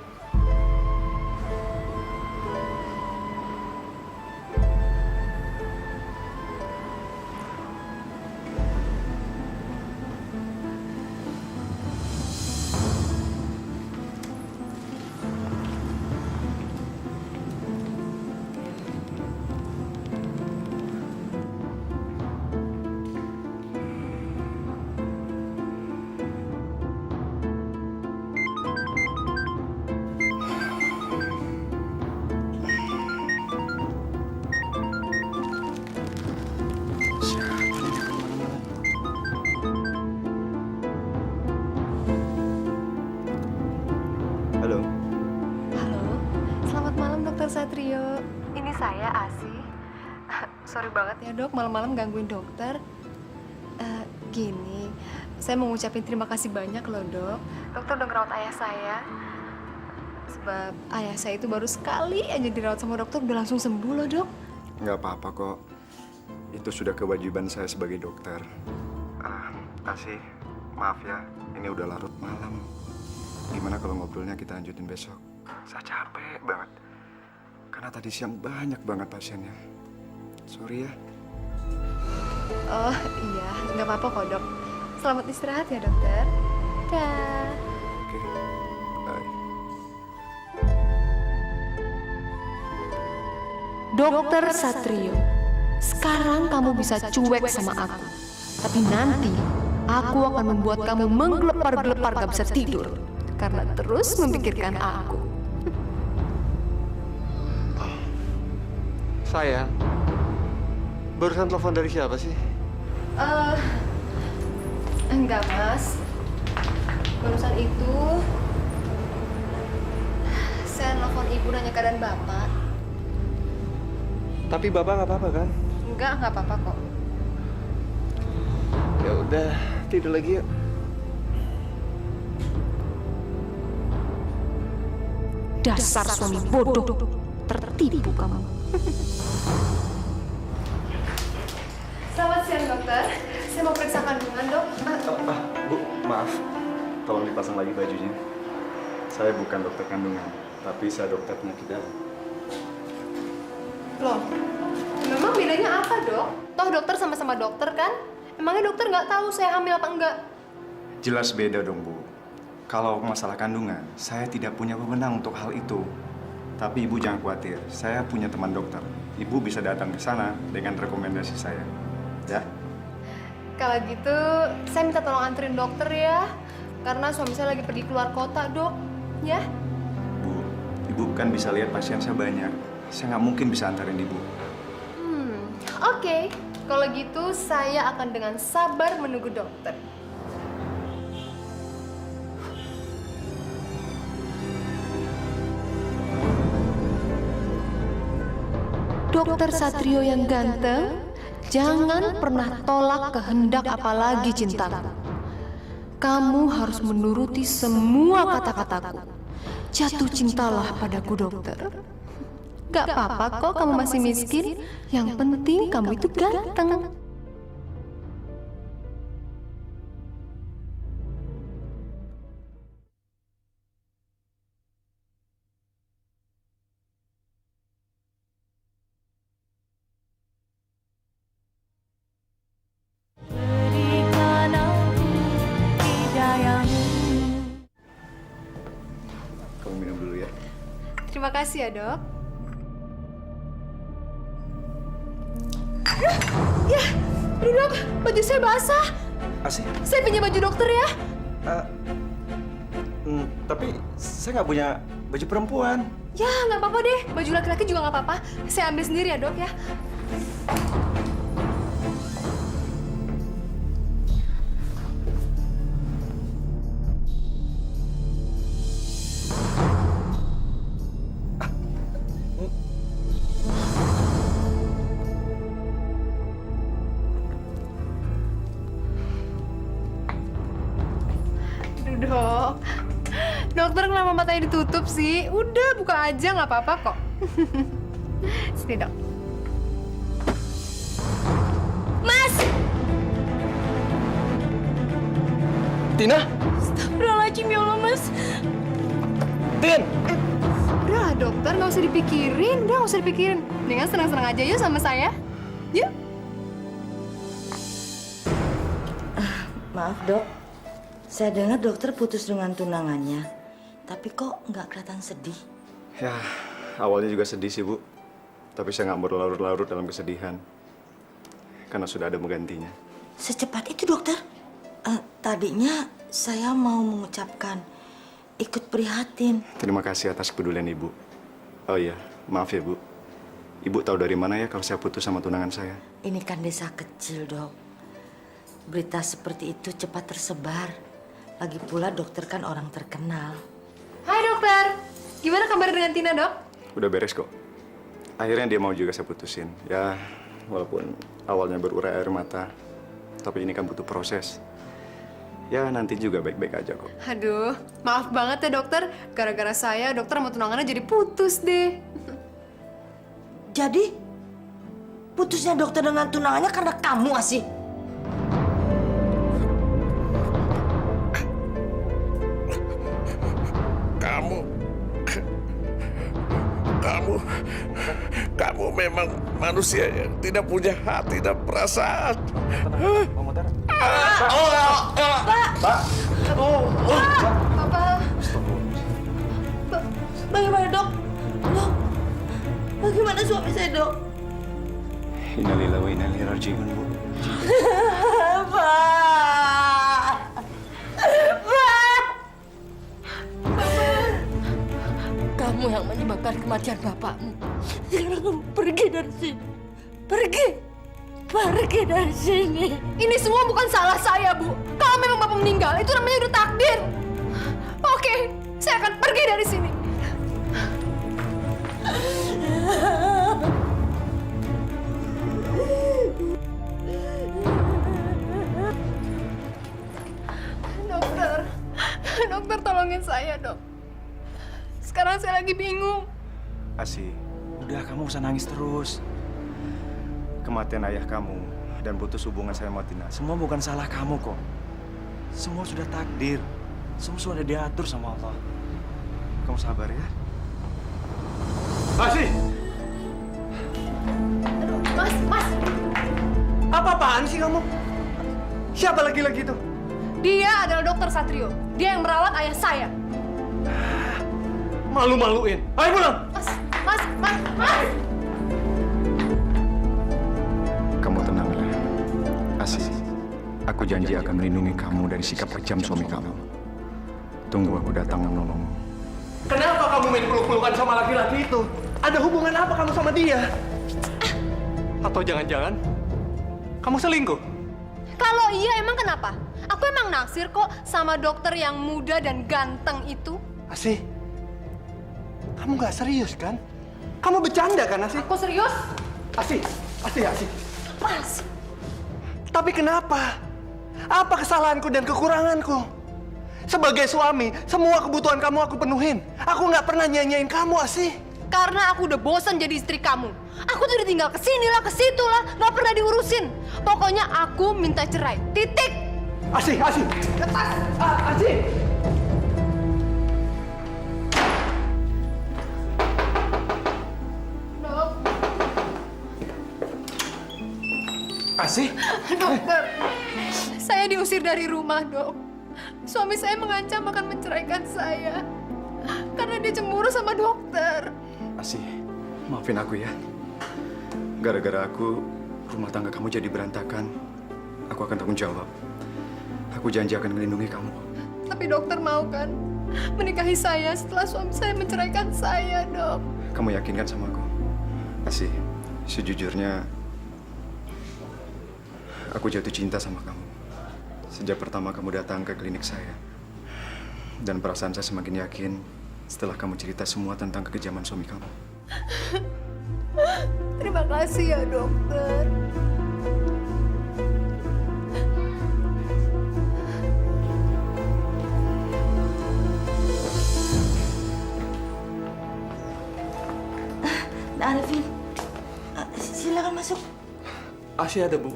Halo. Halo. Selamat malam Dokter Satrio. Ini saya Asih. Sorry banget ya dok, malam-malam gangguin dokter. Gini, saya mau ngucapin terima kasih banyak loh dok. Dokter udah ngerawat ayah saya. Sebab ayah saya itu baru sekali aja dirawat sama dokter udah langsung sembuh loh dok. Nggak apa-apa kok. Itu sudah kewajiban saya sebagai dokter. Asih, maaf ya. Ini udah larut malam. Gimana kalau ngobrolnya kita lanjutin besok? Saya capek banget. Karena tadi siang banyak banget pasiennya. Sorry ya. Oh iya, nggak apa-apa kok dok. Selamat istirahat ya dokter. Dah. Oke, bye. Dokter Satrio, sekarang kamu bisa cuek sama aku. Tapi nanti, aku akan membuat kamu menggelepar-gelepar gak bisa tidur. Karena terus memikirkan aku. Sayang, barusan telepon dari siapa sih? Enggak mas. Barusan itu saya nelfon ibu nanya keadaan bapak. Tapi bapak nggak apa-apa kan? Nggak apa-apa kok. Ya udah, tidur lagi yuk. Dasar suami bodoh, tertipu kamu. Selamat siang dok. Dokter, saya mau periksa kandungan, Dok. Bu, maaf. Tolong dipasang lagi bajunya. Saya bukan dokter kandungan, tapi saya dokter penyakit dalam. Loh, memang bedanya apa, Dok? Toh dokter sama-sama dokter kan? Emangnya dokter nggak tahu saya hamil apa enggak? Jelas beda dong, Bu. Kalau masalah kandungan, saya tidak punya wewenang untuk hal itu. Tapi Ibu jangan khawatir, saya punya teman dokter. Ibu bisa datang ke sana dengan rekomendasi saya. Ya? Kalau gitu, saya minta tolong anterin dokter ya. Karena suami saya lagi pergi keluar kota, Dok. Ya? Bu, Ibu kan bisa lihat pasien saya banyak. Saya nggak mungkin bisa antarin Ibu. Oke. Kalau gitu, saya akan dengan sabar menunggu dokter. Dokter Satrio yang ganteng, jangan pernah tolak kehendak apalagi cintaku. Kamu harus menuruti semua kata-kataku. Jatuh cintalah padaku, dokter. Gak apa-apa kok kamu masih miskin. Yang penting kamu itu ganteng. Kamu minum dulu ya. Terima kasih ya, Dok. Ya, Dok, baju saya basah. Asih? Saya pinjam baju dokter ya. Tapi saya nggak punya baju perempuan. Ya, nggak apa-apa deh. Baju laki-laki juga nggak apa-apa. Saya ambil sendiri ya, Dok ya. Dok, dokter kenapa matanya ditutup sih? Udah, buka aja, nggak apa-apa kok. Sini, Dok. Mas! Tina? Astagfirullahaladzim, ya Allah, Mas. Tin! Udah, dokter, nggak usah dipikirin. Udah, nggak usah dipikirin. Mendingan senang-senang aja yuk sama saya. Yuk. Maaf, Dok. Saya dengar dokter putus dengan tunangannya. Tapi kok nggak kelihatan sedih? Ya, awalnya juga sedih sih, Bu. Tapi saya nggak mau berlarut-larut dalam kesedihan. Karena sudah ada menggantinya. Secepat itu, dokter? Tadinya saya mau mengucapkan ikut prihatin. Terima kasih atas kepedulian Ibu. Oh iya, maaf ya, Bu. Ibu tahu dari mana ya kalau saya putus sama tunangan saya? Ini kan desa kecil, Dok. Berita seperti itu cepat tersebar. Lagi pula dokter kan orang terkenal. Hai, dokter. Gimana kabar dengan Tina, Dok? Udah beres kok. Akhirnya dia mau juga saya putusin. Ya, walaupun awalnya berurai air mata. Tapi ini kan butuh proses. Ya, nanti juga baik-baik aja kok. Aduh, maaf banget ya, dokter. Gara-gara saya, dokter sama tunangannya jadi putus deh. Jadi, putusnya dokter dengan tunangannya karena kamu, Asih? Kamu memang manusia yang tidak punya hati dan perasaan. Bagaimana, Dok? Dok, bagaimana suami saya, Dok? Innalillahi wa inna ilaihi raji'un, Bu. Kamu yang menyebabkan kematian bapakmu. Sekarang kamu pergi dari sini. Pergi. Pergi dari sini. Ini semua bukan salah saya, Bu. Kalau memang bapak meninggal, itu namanya udah takdir. Oke, saya akan pergi dari sini. Dokter tolongin saya, Dok. Sekarang saya lagi bingung. Asih, udah kamu usah nangis terus. Kematian ayah kamu dan putus hubungan saya sama Tina. Semua bukan salah kamu kok. Semua sudah takdir. Semua sudah diatur sama Allah. Kamu sabar ya. Asih! Aduh, Mas. Apa-apaan sih kamu? Siapa lagi-lagi itu? Dia adalah Dokter Satrio. Dia yang merawat ayah saya. Malu-maluin. Ayo pulang! Mas. Kamu tenang ya. Asih, aku janji akan melindungi kamu dari sikap kejam suami kamu. Tunggu aku datang menolongmu. Kenapa kamu main peluk-pelukan sama laki-laki itu? Ada hubungan apa kamu sama dia? Atau jangan-jangan kamu selingkuh? Kalau iya emang kenapa? Aku emang naksir kok sama dokter yang muda dan ganteng itu. Asih, kamu nggak serius kan? Kamu bercanda kan, Asih? Aku serius? Asih. Mas. Tapi kenapa? Apa kesalahanku dan kekuranganku? Sebagai suami, semua kebutuhan kamu aku penuhin. Aku nggak pernah nyanyain kamu, Asih. Karena aku udah bosan jadi istri kamu. Aku tuh udah tinggal kesini lah, kesitu lah, nggak pernah diurusin. Pokoknya aku minta cerai. Titik. Asih. Lepas. Asih. Dok. Asih. Dokter, saya diusir dari rumah, Dok. Suami saya mengancam akan menceraikan saya karena dia cemburu sama dokter. Asih, maafin aku ya. Gara-gara aku, rumah tangga kamu jadi berantakan. Aku akan tanggung jawab. Aku janji akan melindungi kamu. Tapi dokter mau kan menikahi saya setelah suami saya menceraikan saya, Dok? Kamu yakinkan sama aku? Asih, sejujurnya aku jatuh cinta sama kamu. Sejak pertama kamu datang ke klinik saya. Dan perasaan saya semakin yakin setelah kamu cerita semua tentang kekejaman suami kamu. Terima kasih ya, dokter. Arifin, silakan masuk. Asih ada, Bu?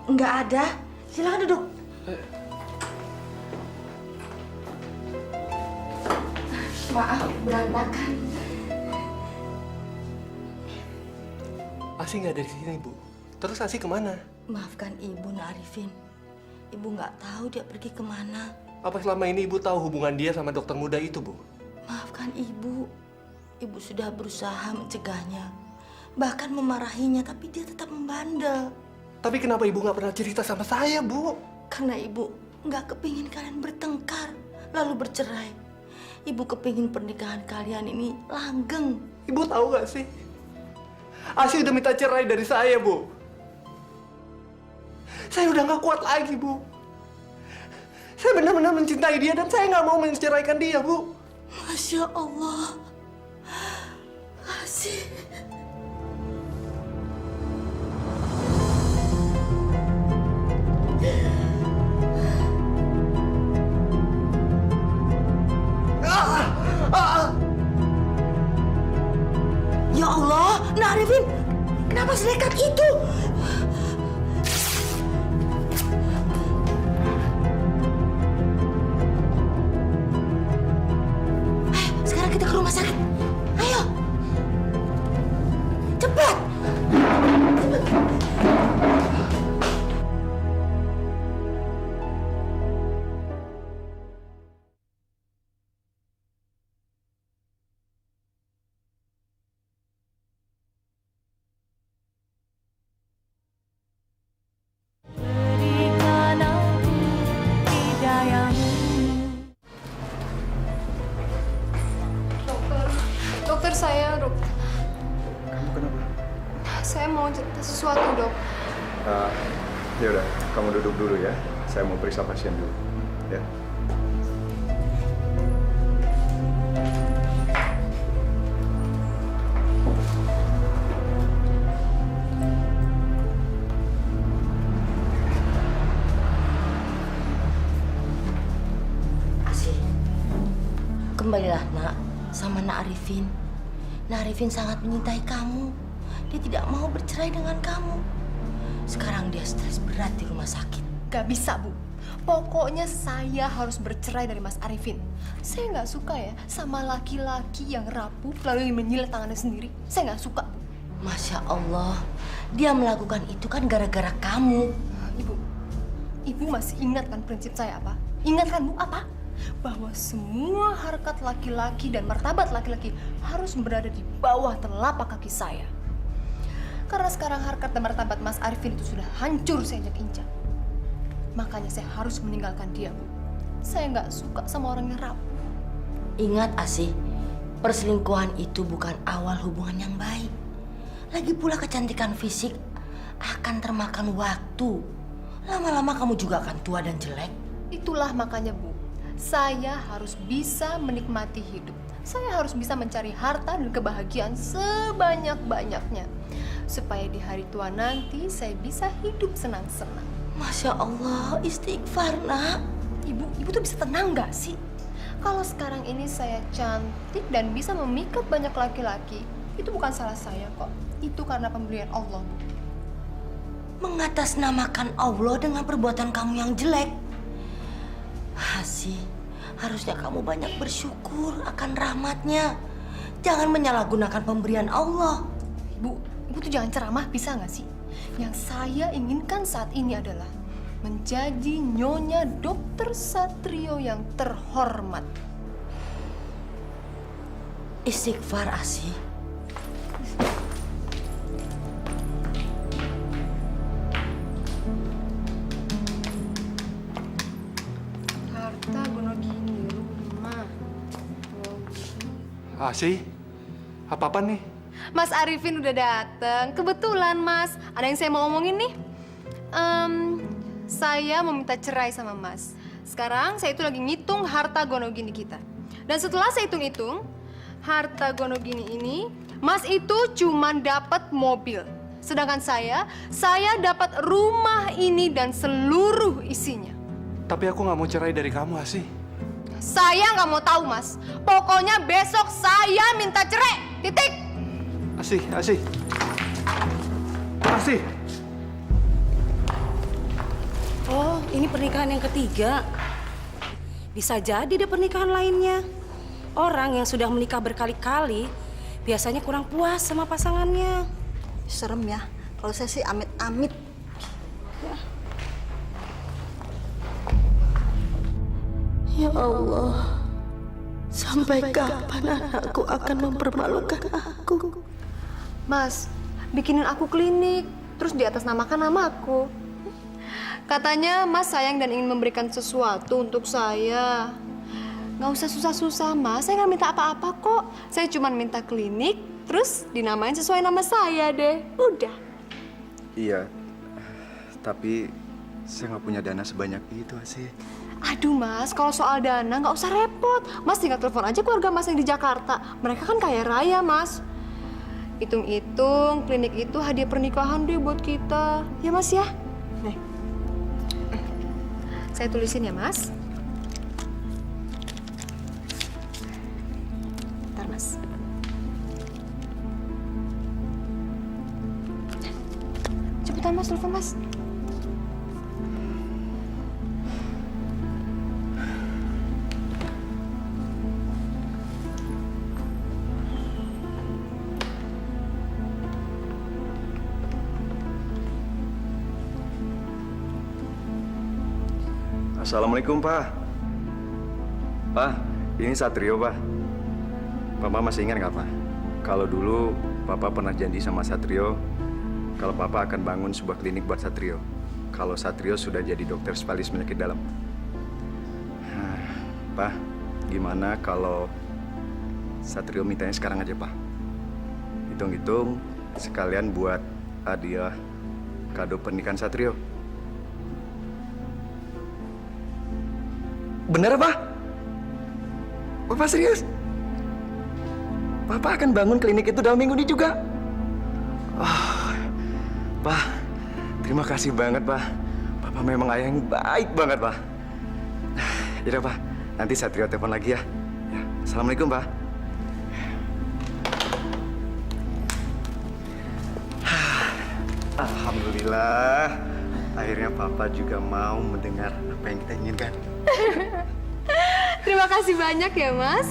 Nggak ada. Silakan duduk. Maaf, berantakan. Asih nggak ada di sini, Bu. Terus Asih kemana? Maafkan Ibu, Nak Arifin. Ibu nggak tahu dia pergi kemana. Apa selama ini Ibu tahu hubungan dia sama dokter muda itu, Bu? Maafkan Ibu. Ibu sudah berusaha mencegahnya. Bahkan memarahinya, tapi dia tetap membandel. Tapi kenapa Ibu nggak pernah cerita sama saya, Bu? Karena Ibu nggak kepingin kalian bertengkar, lalu bercerai. Ibu kepingin pernikahan kalian ini langgeng. Ibu tahu nggak sih? Asih udah minta cerai dari saya, Bu. Saya udah nggak kuat lagi, Bu. Saya benar-benar mencintai dia dan saya nggak mau menceraikan dia, Bu. Masya Allah. Asih. Ya Allah, Nak Arifin, kenapa sedekat itu? Ayo, sekarang kita ke rumah sakit. Ayo, cepat. Dokter saya, dok. Kamu kenapa? Saya mau cerita sesuatu, dok. Ya udah, kamu duduk dulu ya. Saya mau periksa pasien dulu. Ya. Asih, kembalilah Nak sama Nak Arifin. Nak Arifin sangat mencintai kamu. Dia tidak mau bercerai dengan kamu. Sekarang dia stres berat di rumah sakit. Gak bisa, Bu. Pokoknya saya harus bercerai dari Mas Arifin. Saya nggak suka ya sama laki-laki yang rapuh lalu menyilet tangannya sendiri. Saya nggak suka, Bu. Masya Allah, dia melakukan itu kan gara-gara kamu. Ibu masih ingat kan prinsip saya apa? Ingat kan, Bu, apa? Bahwa semua harkat laki-laki dan martabat laki-laki harus berada di bawah telapak kaki saya. Karena sekarang harkat dan martabat Mas Arifin itu sudah hancur saya injak-injak. Makanya saya harus meninggalkan dia, Bu. Saya nggak suka sama orang yang rapuh. Ingat, Asih, perselingkuhan itu bukan awal hubungan yang baik. Lagi pula kecantikan fisik akan termakan waktu. Lama-lama kamu juga akan tua dan jelek. Itulah makanya, Bu, saya harus bisa menikmati hidup. Saya harus bisa mencari harta dan kebahagiaan sebanyak-banyaknya. Supaya di hari tua nanti saya bisa hidup senang-senang. Masya Allah, istighfar, nak. Ibu tuh bisa tenang gak sih? Kalau sekarang ini saya cantik dan bisa memikat banyak laki-laki, itu bukan salah saya kok. Itu karena pemberian Allah, Bu. Mengatasnamakan Allah dengan perbuatan kamu yang jelek. Asih, harusnya kamu banyak bersyukur akan rahmatnya. Jangan menyalahgunakan pemberian Allah. Ibu tuh jangan ceramah, bisa nggak sih? Yang saya inginkan saat ini adalah menjadi Nyonya Dokter Satrio yang terhormat. Istighfar, Asih. Harta Gonogini, rumah. Asih, apa-apa nih? Mas Arifin udah dateng. Kebetulan, Mas. Ada yang saya mau omongin nih. Saya mau minta cerai sama Mas. Sekarang saya itu lagi ngitung harta Gonogini kita. Dan setelah saya hitung-hitung, harta Gonogini ini, Mas itu cuma dapat mobil. Sedangkan saya dapat rumah ini dan seluruh isinya. Tapi aku nggak mau cerai dari kamu, Asih. Saya nggak mau tahu, Mas. Pokoknya besok saya minta cerai. Titik. Asih. Oh, ini pernikahan yang ketiga. Bisa jadi deh pernikahan lainnya. Orang yang sudah menikah berkali-kali biasanya kurang puas sama pasangannya. Serem ya. Kalau saya sih amit-amit. Ya Allah, sampai kapan anakku akan mempermalukan aku? Mas, bikinin aku klinik, terus di atas namakan namaku. Katanya Mas sayang dan ingin memberikan sesuatu untuk saya. Nggak usah susah-susah, Mas. Saya nggak minta apa-apa kok. Saya cuma minta klinik, terus dinamain sesuai nama saya deh. Udah. Iya, tapi saya nggak punya dana sebanyak itu, Asih. Aduh, Mas, kalau soal dana nggak usah repot. Mas tinggal telepon aja keluarga Mas yang di Jakarta. Mereka kan kaya raya, Mas. Hitung-hitung, klinik itu hadiah pernikahan deh buat kita. Ya, Mas ya? Nih. Saya tulisin ya, Mas. Bentar, Mas. Cepetan, Mas, telepon, Mas. Assalamualaikum, Pak. Pak, ini Satrio, Pak. Papa masih ingat nggak, Pak? Kalau dulu Papa pernah janji sama Satrio kalau Papa akan bangun sebuah klinik buat Satrio. Kalau Satrio sudah jadi dokter spesialis penyakit dalam. Pak, gimana kalau Satrio mintanya sekarang aja, Pak? Hitung-hitung sekalian buat hadiah kado pernikahan Satrio. Bener, Pak? Bapak serius? Papa akan bangun klinik itu dalam minggu ini juga. Pak, terima kasih banget, Pak. Papa memang ayah yang baik banget, Pak. Yaudah, Pak. Nanti Satrio telepon lagi ya. Assalamualaikum, Pak. Alhamdulillah, akhirnya Papa juga mau mendengar apa yang kita inginkan. Terima kasih banyak ya, Mas.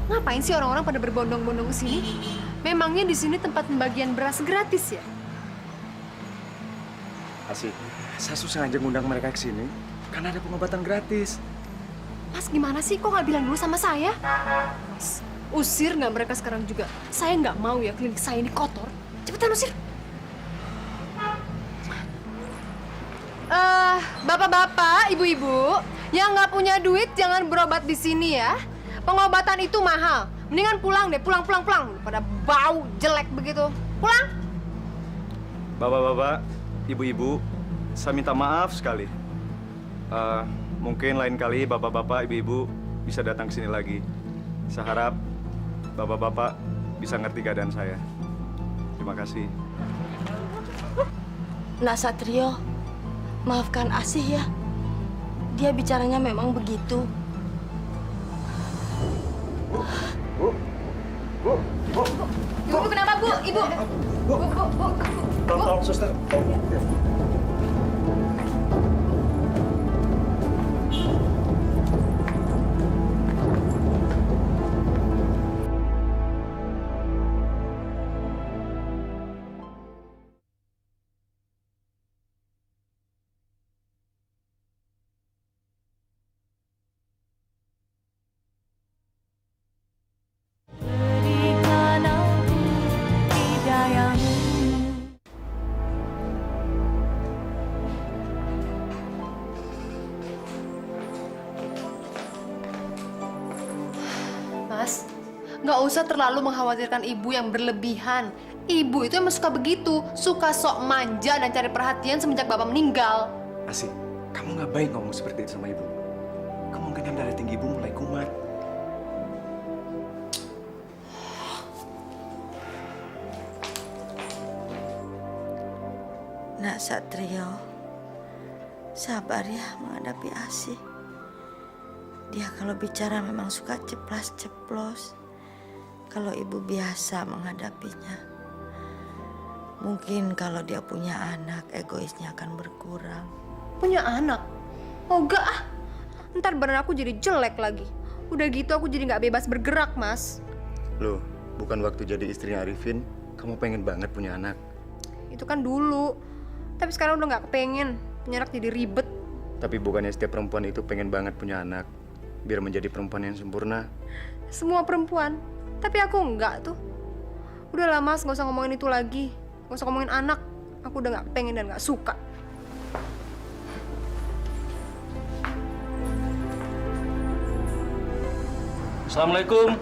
Ngapain sih orang-orang pada berbondong-bondong ke sini? Memangnya di sini tempat pembagian beras gratis ya? Asik, saya susah ngajak ngundang mereka ke sini karena ada pengobatan gratis. Mas gimana sih? Kok nggak bilang dulu sama saya? Mas, usir nggak mereka sekarang juga? Saya nggak mau ya klinik saya ini kotor. Cepetan usir. Bapak-bapak, ibu-ibu, yang nggak punya duit jangan berobat di sini ya. Pengobatan itu mahal. Mendingan pulang deh, pulang. Pada bau jelek begitu. Pulang. Bapak-bapak, ibu-ibu, saya minta maaf sekali. Mungkin lain kali bapak-bapak, ibu-ibu bisa datang ke sini lagi. Saya harap bapak-bapak bisa ngerti keadaan saya. Terima kasih. Nak Satrio, maafkan Asih ya. Dia bicaranya memang begitu. Ibu kenapa, Bu? Ibu. Bu. Tolong, suster. Mas, nggak usah terlalu mengkhawatirkan ibu yang berlebihan. Ibu itu emang suka begitu, suka sok manja dan cari perhatian semenjak bapak meninggal. Asik, kamu nggak baik ngomong seperti itu sama ibu. Kemungkinan darah tinggi ibu mulai kumat. Nak Satrio, sabar ya menghadapi Asih. Dia kalau bicara memang suka ceplas-ceplos. Kalau ibu biasa menghadapinya. Mungkin kalau dia punya anak, egoisnya akan berkurang. Punya anak? Oh enggak ah. Ntar badan aku jadi jelek lagi. Udah gitu aku jadi nggak bebas bergerak, Mas. Loh, bukan waktu jadi istrinya Arifin, kamu pengen banget punya anak. Itu kan dulu. Tapi sekarang udah nggak kepengen. Punya anak jadi ribet. Tapi bukannya setiap perempuan itu pengen banget punya anak, biar menjadi perempuan yang sempurna. Semua perempuan. Tapi aku enggak tuh. Udahlah Mas, nggak usah ngomongin itu lagi. Nggak usah ngomongin anak. Aku udah nggak pengen dan nggak suka. Assalamualaikum.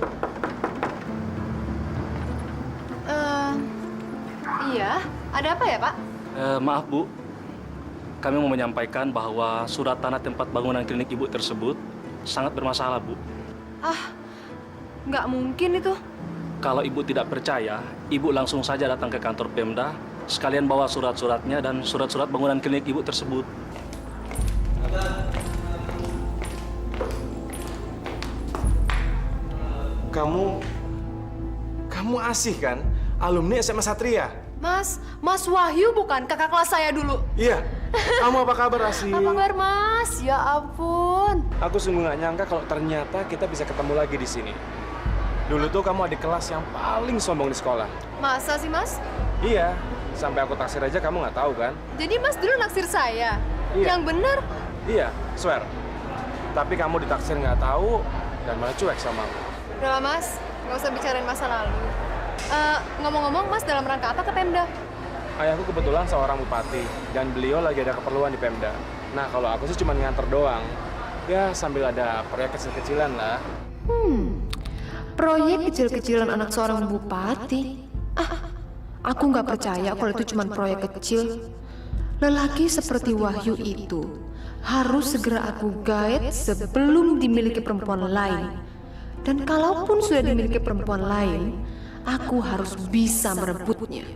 Iya. Ada apa ya, Pak? Maaf Bu, kami mau menyampaikan bahwa surat tanah tempat bangunan klinik Ibu tersebut sangat bermasalah, Bu. Ah, nggak mungkin itu. Kalau Ibu tidak percaya, Ibu langsung saja datang ke kantor Pemda, sekalian bawa surat-suratnya dan surat-surat bangunan klinik Ibu tersebut. Kamu Asih kan? Alumni SMA Satria? Mas Wahyu bukan kakak kelas saya dulu? Iya. Kamu apa kabar, Asih? Apa kabar, Mas? Ya ampun. Aku sungguh nggak nyangka kalau ternyata kita bisa ketemu lagi di sini. Dulu tuh kamu adik kelas yang paling sombong di sekolah. Masa sih, Mas? Iya. Sampai aku taksir aja kamu nggak tahu kan? Jadi Mas dulu naksir saya? Iya. Yang bener? Iya, swear. Tapi kamu ditaksir nggak tahu dan malah cuek sama aku. Udah lah, Mas. Nggak usah bicarain masa lalu. Ngomong-ngomong, Mas dalam rangka apa ke Pemda? Ayahku kebetulan seorang bupati dan beliau lagi ada keperluan di Pemda. Nah, kalau aku sih cuma nganter doang. Ya, sambil ada proyek kecil-kecilan lah. Proyek kecil-kecilan anak seorang bupati. Aku nggak percaya kalau itu cuma proyek kecil. Lelaki seperti Wahyu itu harus segera aku guide sebelum dimiliki perempuan lain. Dan kalaupun sudah dimiliki perempuan lain, aku harus bisa merebutnya.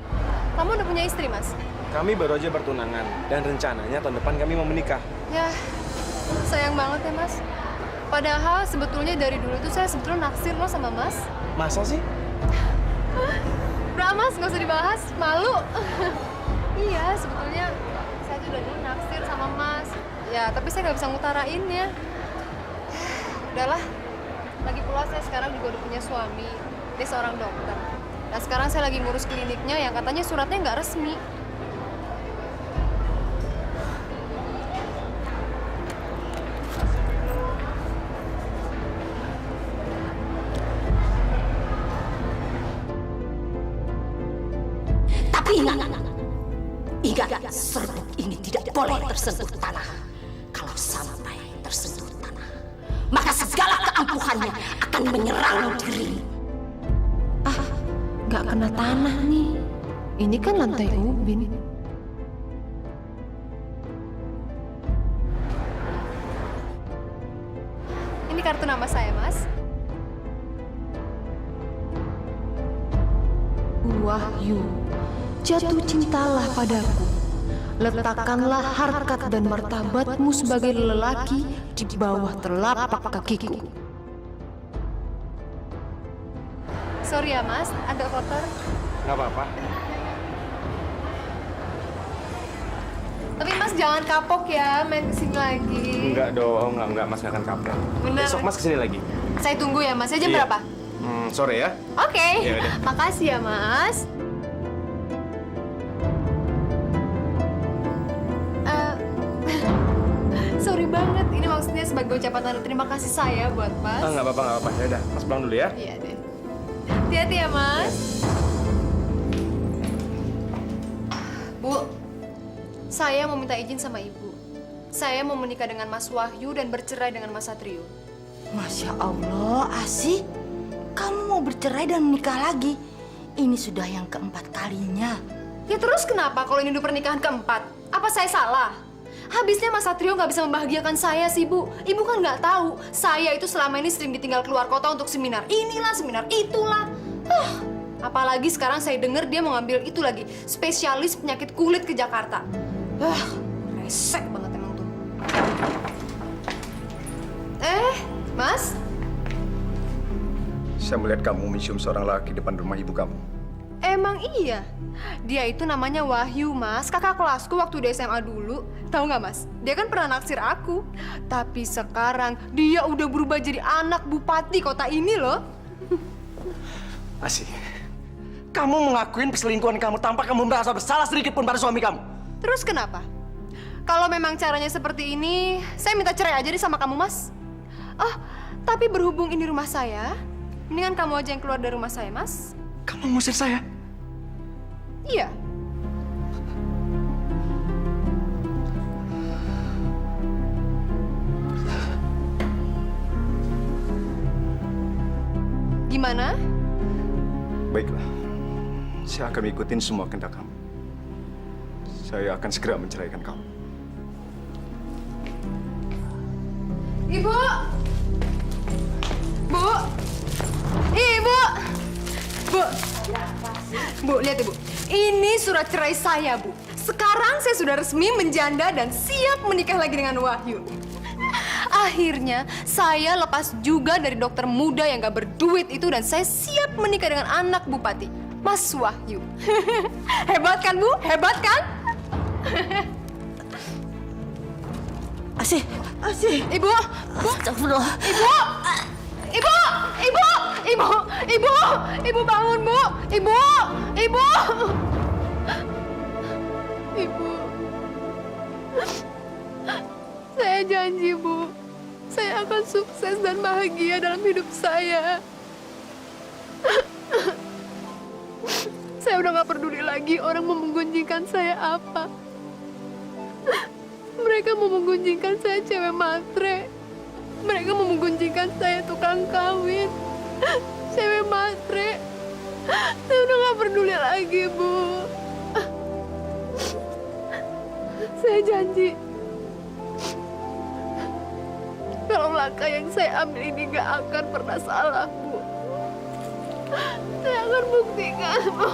Kamu udah punya istri, Mas? Kami baru aja bertunangan dan rencananya tahun depan kami mau menikah. Ya, sayang banget ya, Mas. Padahal sebetulnya dari dulu tuh saya sebetulnya naksir loh sama Mas. Masa sih? Udah, Mas, nggak usah dibahas. Malu. Iya, sebetulnya saya tuh udah dulu naksir sama Mas. Ya, tapi saya nggak bisa ngutarainnya. Udahlah. Lagi pula saya sekarang juga udah punya suami. Dia seorang dokter. Dan sekarang saya lagi ngurus kliniknya yang katanya suratnya nggak resmi. Tapi ingat, serbuk ini tidak boleh tersentuh tanah. Kalau sampai tersentuh tanah, maka segala keampuhannya akan menyerang dirimu. Gak kena tanah nih. Ini kan lantai ubin. Ini kartu nama saya, Mas. Wahyu, jatuh cintalah padaku. Letakkanlah harkat dan martabatmu sebagai lelaki di bawah telapak kakiku. Sorry ya, Mas, agak kotor. Nggak apa-apa. Tapi Mas jangan kapok ya main kesini lagi. Enggak dong, enggak. Mas nggak akan kapok. Bener. Besok Mas kesini lagi. Saya tunggu ya, Mas. Jam Iya. berapa? Sore ya. Oke. Ya udah. Makasih ya, Mas. Sorry banget. Ini maksudnya sebagai ucapan tanda terima kasih saya buat Mas. Nggak apa-apa. Ya udah, Mas pulang dulu ya. Iya deh. Hati-hati ya, Mas. Bu, saya mau minta izin sama Ibu. Saya mau menikah dengan Mas Wahyu dan bercerai dengan Mas Satrio. Masya Allah, Asih. Kamu mau bercerai dan menikah lagi? Ini sudah yang keempat kalinya. Ya terus kenapa kalau ini udah pernikahan keempat? Apa saya salah? Habisnya Mas Satrio nggak bisa membahagiakan saya sih, Bu. Ibu kan nggak tahu. Saya itu selama ini sering ditinggal keluar kota untuk seminar. Inilah, seminar itulah. Apalagi sekarang saya dengar dia mau ngambil itu lagi. Spesialis penyakit kulit ke Jakarta. Resek banget emang tuh. Mas? Saya melihat kamu mencium seorang laki depan rumah ibu kamu. Emang iya? Dia itu namanya Wahyu, Mas. Kakak kelasku waktu di SMA dulu. Tahu nggak, Mas? Dia kan pernah naksir aku. Tapi sekarang dia udah berubah jadi anak bupati kota ini loh. Asih, kamu mengakuin perselingkuhan kamu tanpa kamu merasa bersalah sedikit pun pada suami kamu. Terus kenapa? Kalau memang caranya seperti ini, saya minta cerai aja deh sama kamu, Mas. Oh, tapi berhubung ini rumah saya, mendingan kamu aja yang keluar dari rumah saya, Mas. Kamu ngusir saya? Iya. Gimana? Baiklah, saya akan ikutin semua kehendak kamu. Saya akan segera menceraikan kamu. Ibu! Bu! Ibu! Bu! Bu, lihat Ibu. Ini surat cerai saya, Bu. Sekarang saya sudah resmi menjanda dan siap menikah lagi dengan Wahyu. Akhirnya, saya lepas juga dari dokter muda yang gak berduit itu dan saya siap menikah dengan anak bupati, Mas Wahyu. Hebat kan, Bu? Hebat kan? Asih. Ibu! Astagfirullah. Ibu! Ibu! Ibu! Ibu! Ibu! Ibu bangun, Bu! Ibu! Ibu! Ibu. Saya janji, Bu. Saya akan sukses dan bahagia dalam hidup saya. Saya udah gak peduli lagi orang mau menggunjingkan saya apa. Mereka mau menggunjingkan saya cewek matre. Mereka mau menggunjingkan saya tukang kawin. Cewek matre. Saya udah gak peduli lagi, Bu. Saya janji. Kalau langkah yang saya ambil ini gak akan pernah salah, Bu. Saya akan buktikan, Bu.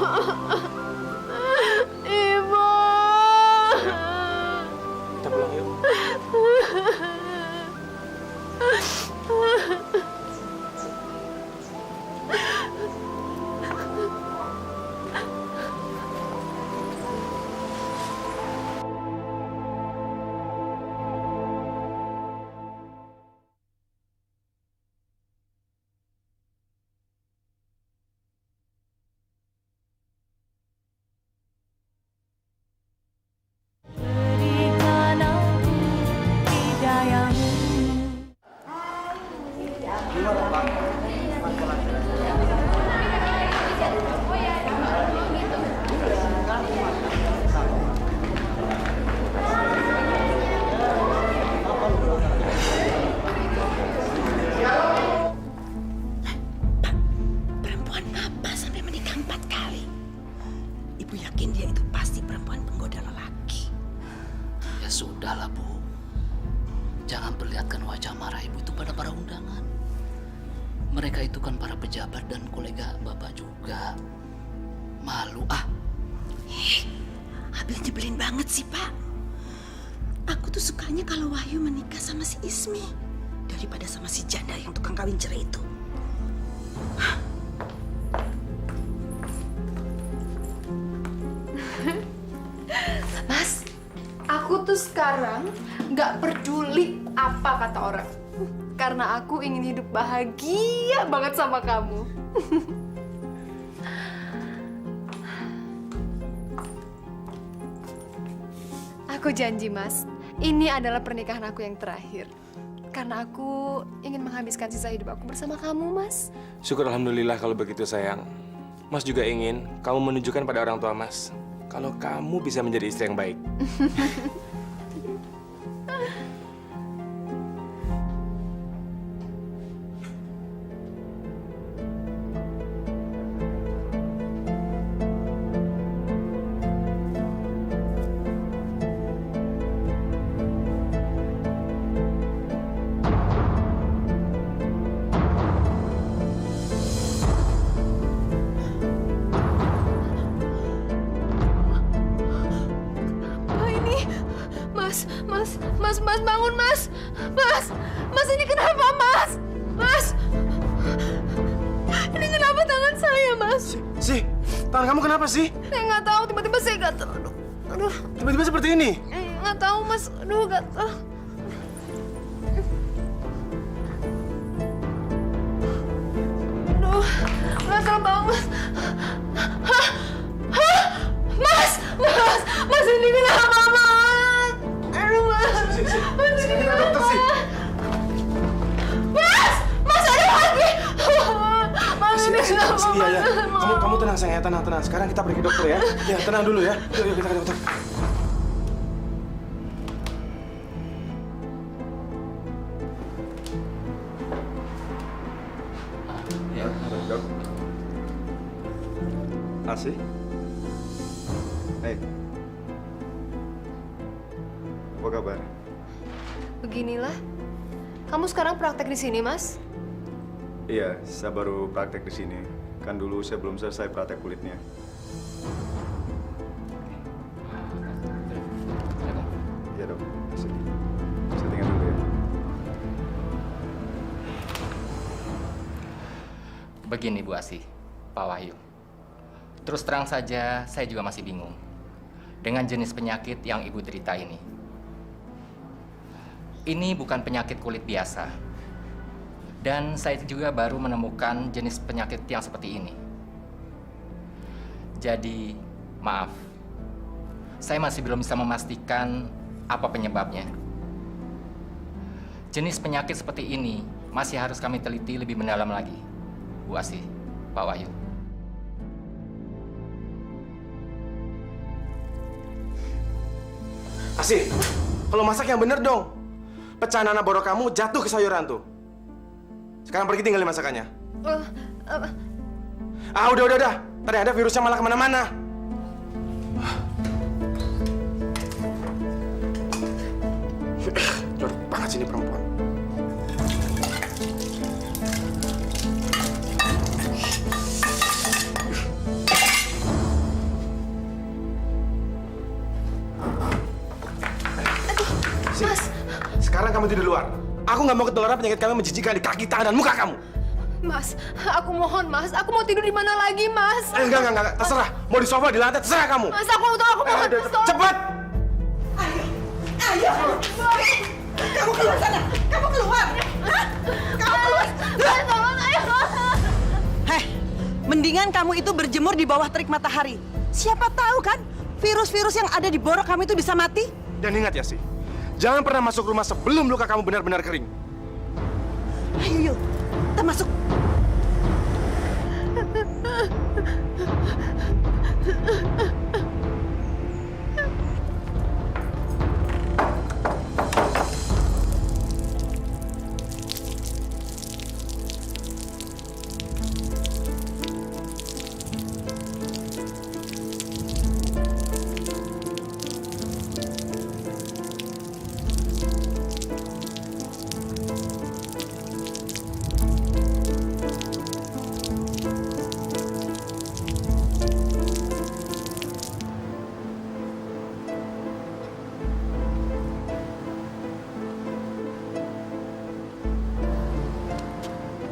Ibu. Kita pulang yuk. Perempuan apa sampai menikah 4 kali? Ibu yakin dia itu pasti perempuan penggoda lelaki. Ya sudahlah, Bu. Jangan perlihatkan wajah marah Ibu itu pada para undangan. Mereka itu kan para pejabat dan kolega Bapak juga. Malu ah. Habis nyebelin banget sih, Pak. Aku tuh sukanya kalau Wahyu menikah sama si Ismi daripada sama si janda yang tukang kawin cerai itu. Mas, aku tuh sekarang nggak peduli apa kata orang. Karena aku ingin hidup bahagia banget sama kamu. Aku janji, Mas, ini adalah pernikahan aku yang terakhir. Karena aku ingin menghabiskan sisa hidup aku bersama kamu, Mas. Syukur alhamdulillah kalau begitu sayang. Mas juga ingin kamu menunjukkan pada orang tua Mas kalau kamu bisa menjadi istri yang baik. Mas bangun, Mas. Mas ini kenapa, Mas? Mas, ini kenapa tangan saya, Mas? Si, tangan kamu kenapa sih? Saya nggak tahu, tiba-tiba saya gatel. Aduh. Tiba-tiba seperti ini? Nggak tahu, Mas. Aduh, gatel. Aduh, gatel banget. Mas ini kenapa, Mas? Aduh, Mas. Mas ini kenapa? Mas ada lagi. Mas ini kenapa? Iya. Kamu tenang sayang, tenang. Sekarang kita pergi ke dokter ya. Ya, tenang dulu ya. Yuk kita ke dokter. Ya, dok. Asih? Hei. Apa kabar? Beginilah. Kamu sekarang praktek di sini, Mas? Iya, saya baru praktek di sini. Kan dulu saya belum selesai praktek kulitnya. Iya dok, saya tinggal dulu ya. Begini Bu Asih, Pak Wahyu. Terus terang saja, saya juga masih bingung dengan jenis penyakit yang Ibu derita ini. Ini bukan penyakit kulit biasa. Dan saya juga baru menemukan jenis penyakit yang seperti ini. Jadi, maaf. Saya masih belum bisa memastikan apa penyebabnya. Jenis penyakit seperti ini masih harus kami teliti lebih mendalam lagi. Bu Asih, Pak Wahyu. Asih, kalau masak yang bener dong. Pecahan anak borok kamu jatuh ke sayuran tuh. Sekarang pergi tinggalin masakannya. Udah. Tadi ada virusnya malah kemana-mana. Jorok banget sih ini perempuan. kamu di luar. Aku nggak mau ketularan penyakit kamu menjijikkan di kaki, tangan, dan muka kamu. Mas, aku mohon Mas, aku mau tidur di mana lagi Mas? Enggak, terserah. Mau di sofa, di lantai, terserah kamu. Mas, aku mohon. Cepat! Ayo! Kamu keluar sana! Kamu keluar! Hah? Kamu keluar! Tolong, ayo! Heh, mendingan kamu itu berjemur di bawah terik matahari. Siapa tahu kan, virus-virus yang ada di borok kamu itu bisa mati? Dan ingat ya sih, jangan pernah masuk rumah sebelum luka kamu benar-benar kering. Ayo, yuk. Kita masuk.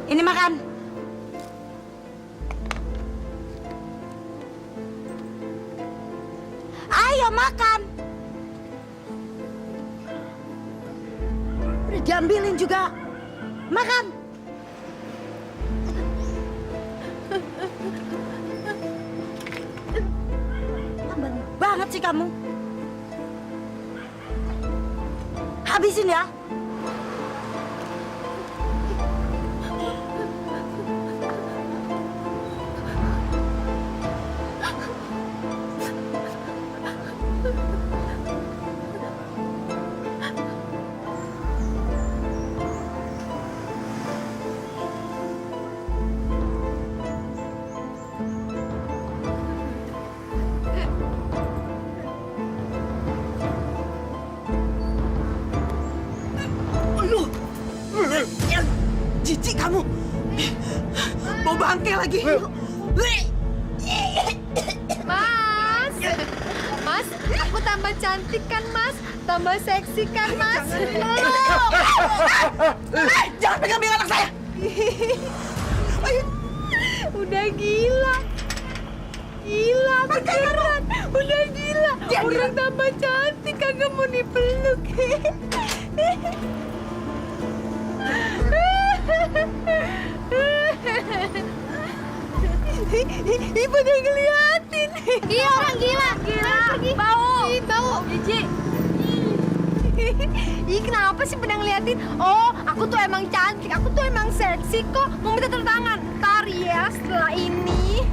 Ini makan. Ayo makan. Udah diambilin juga. Makan. Lamban banget sih kamu. Habisin ya. Jijik kamu. Bau bangke lagi. Mas, aku tambah cantik kan Mas? Tambah seksi kan Mas? Jangan pegang anak saya. Udah gila. Gila beneran. Udah gila. Udah tambah cantik kagak mau dipeluk. Ibu udah ngeliatin. Iya orang gila. Pergi. Bau. Jijik. Ih kenapa sih pada ngeliatin? Oh aku tuh emang cantik. Aku tuh emang seksi kok. Mau minta tanda tangan. Ntar ya setelah ini.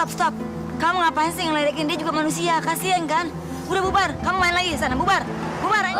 Stop. Kamu ngapain sih ngeledekin dia juga manusia? Kasian kan? Udah bubar. Kamu main lagi di sana. Bubar. Ayo.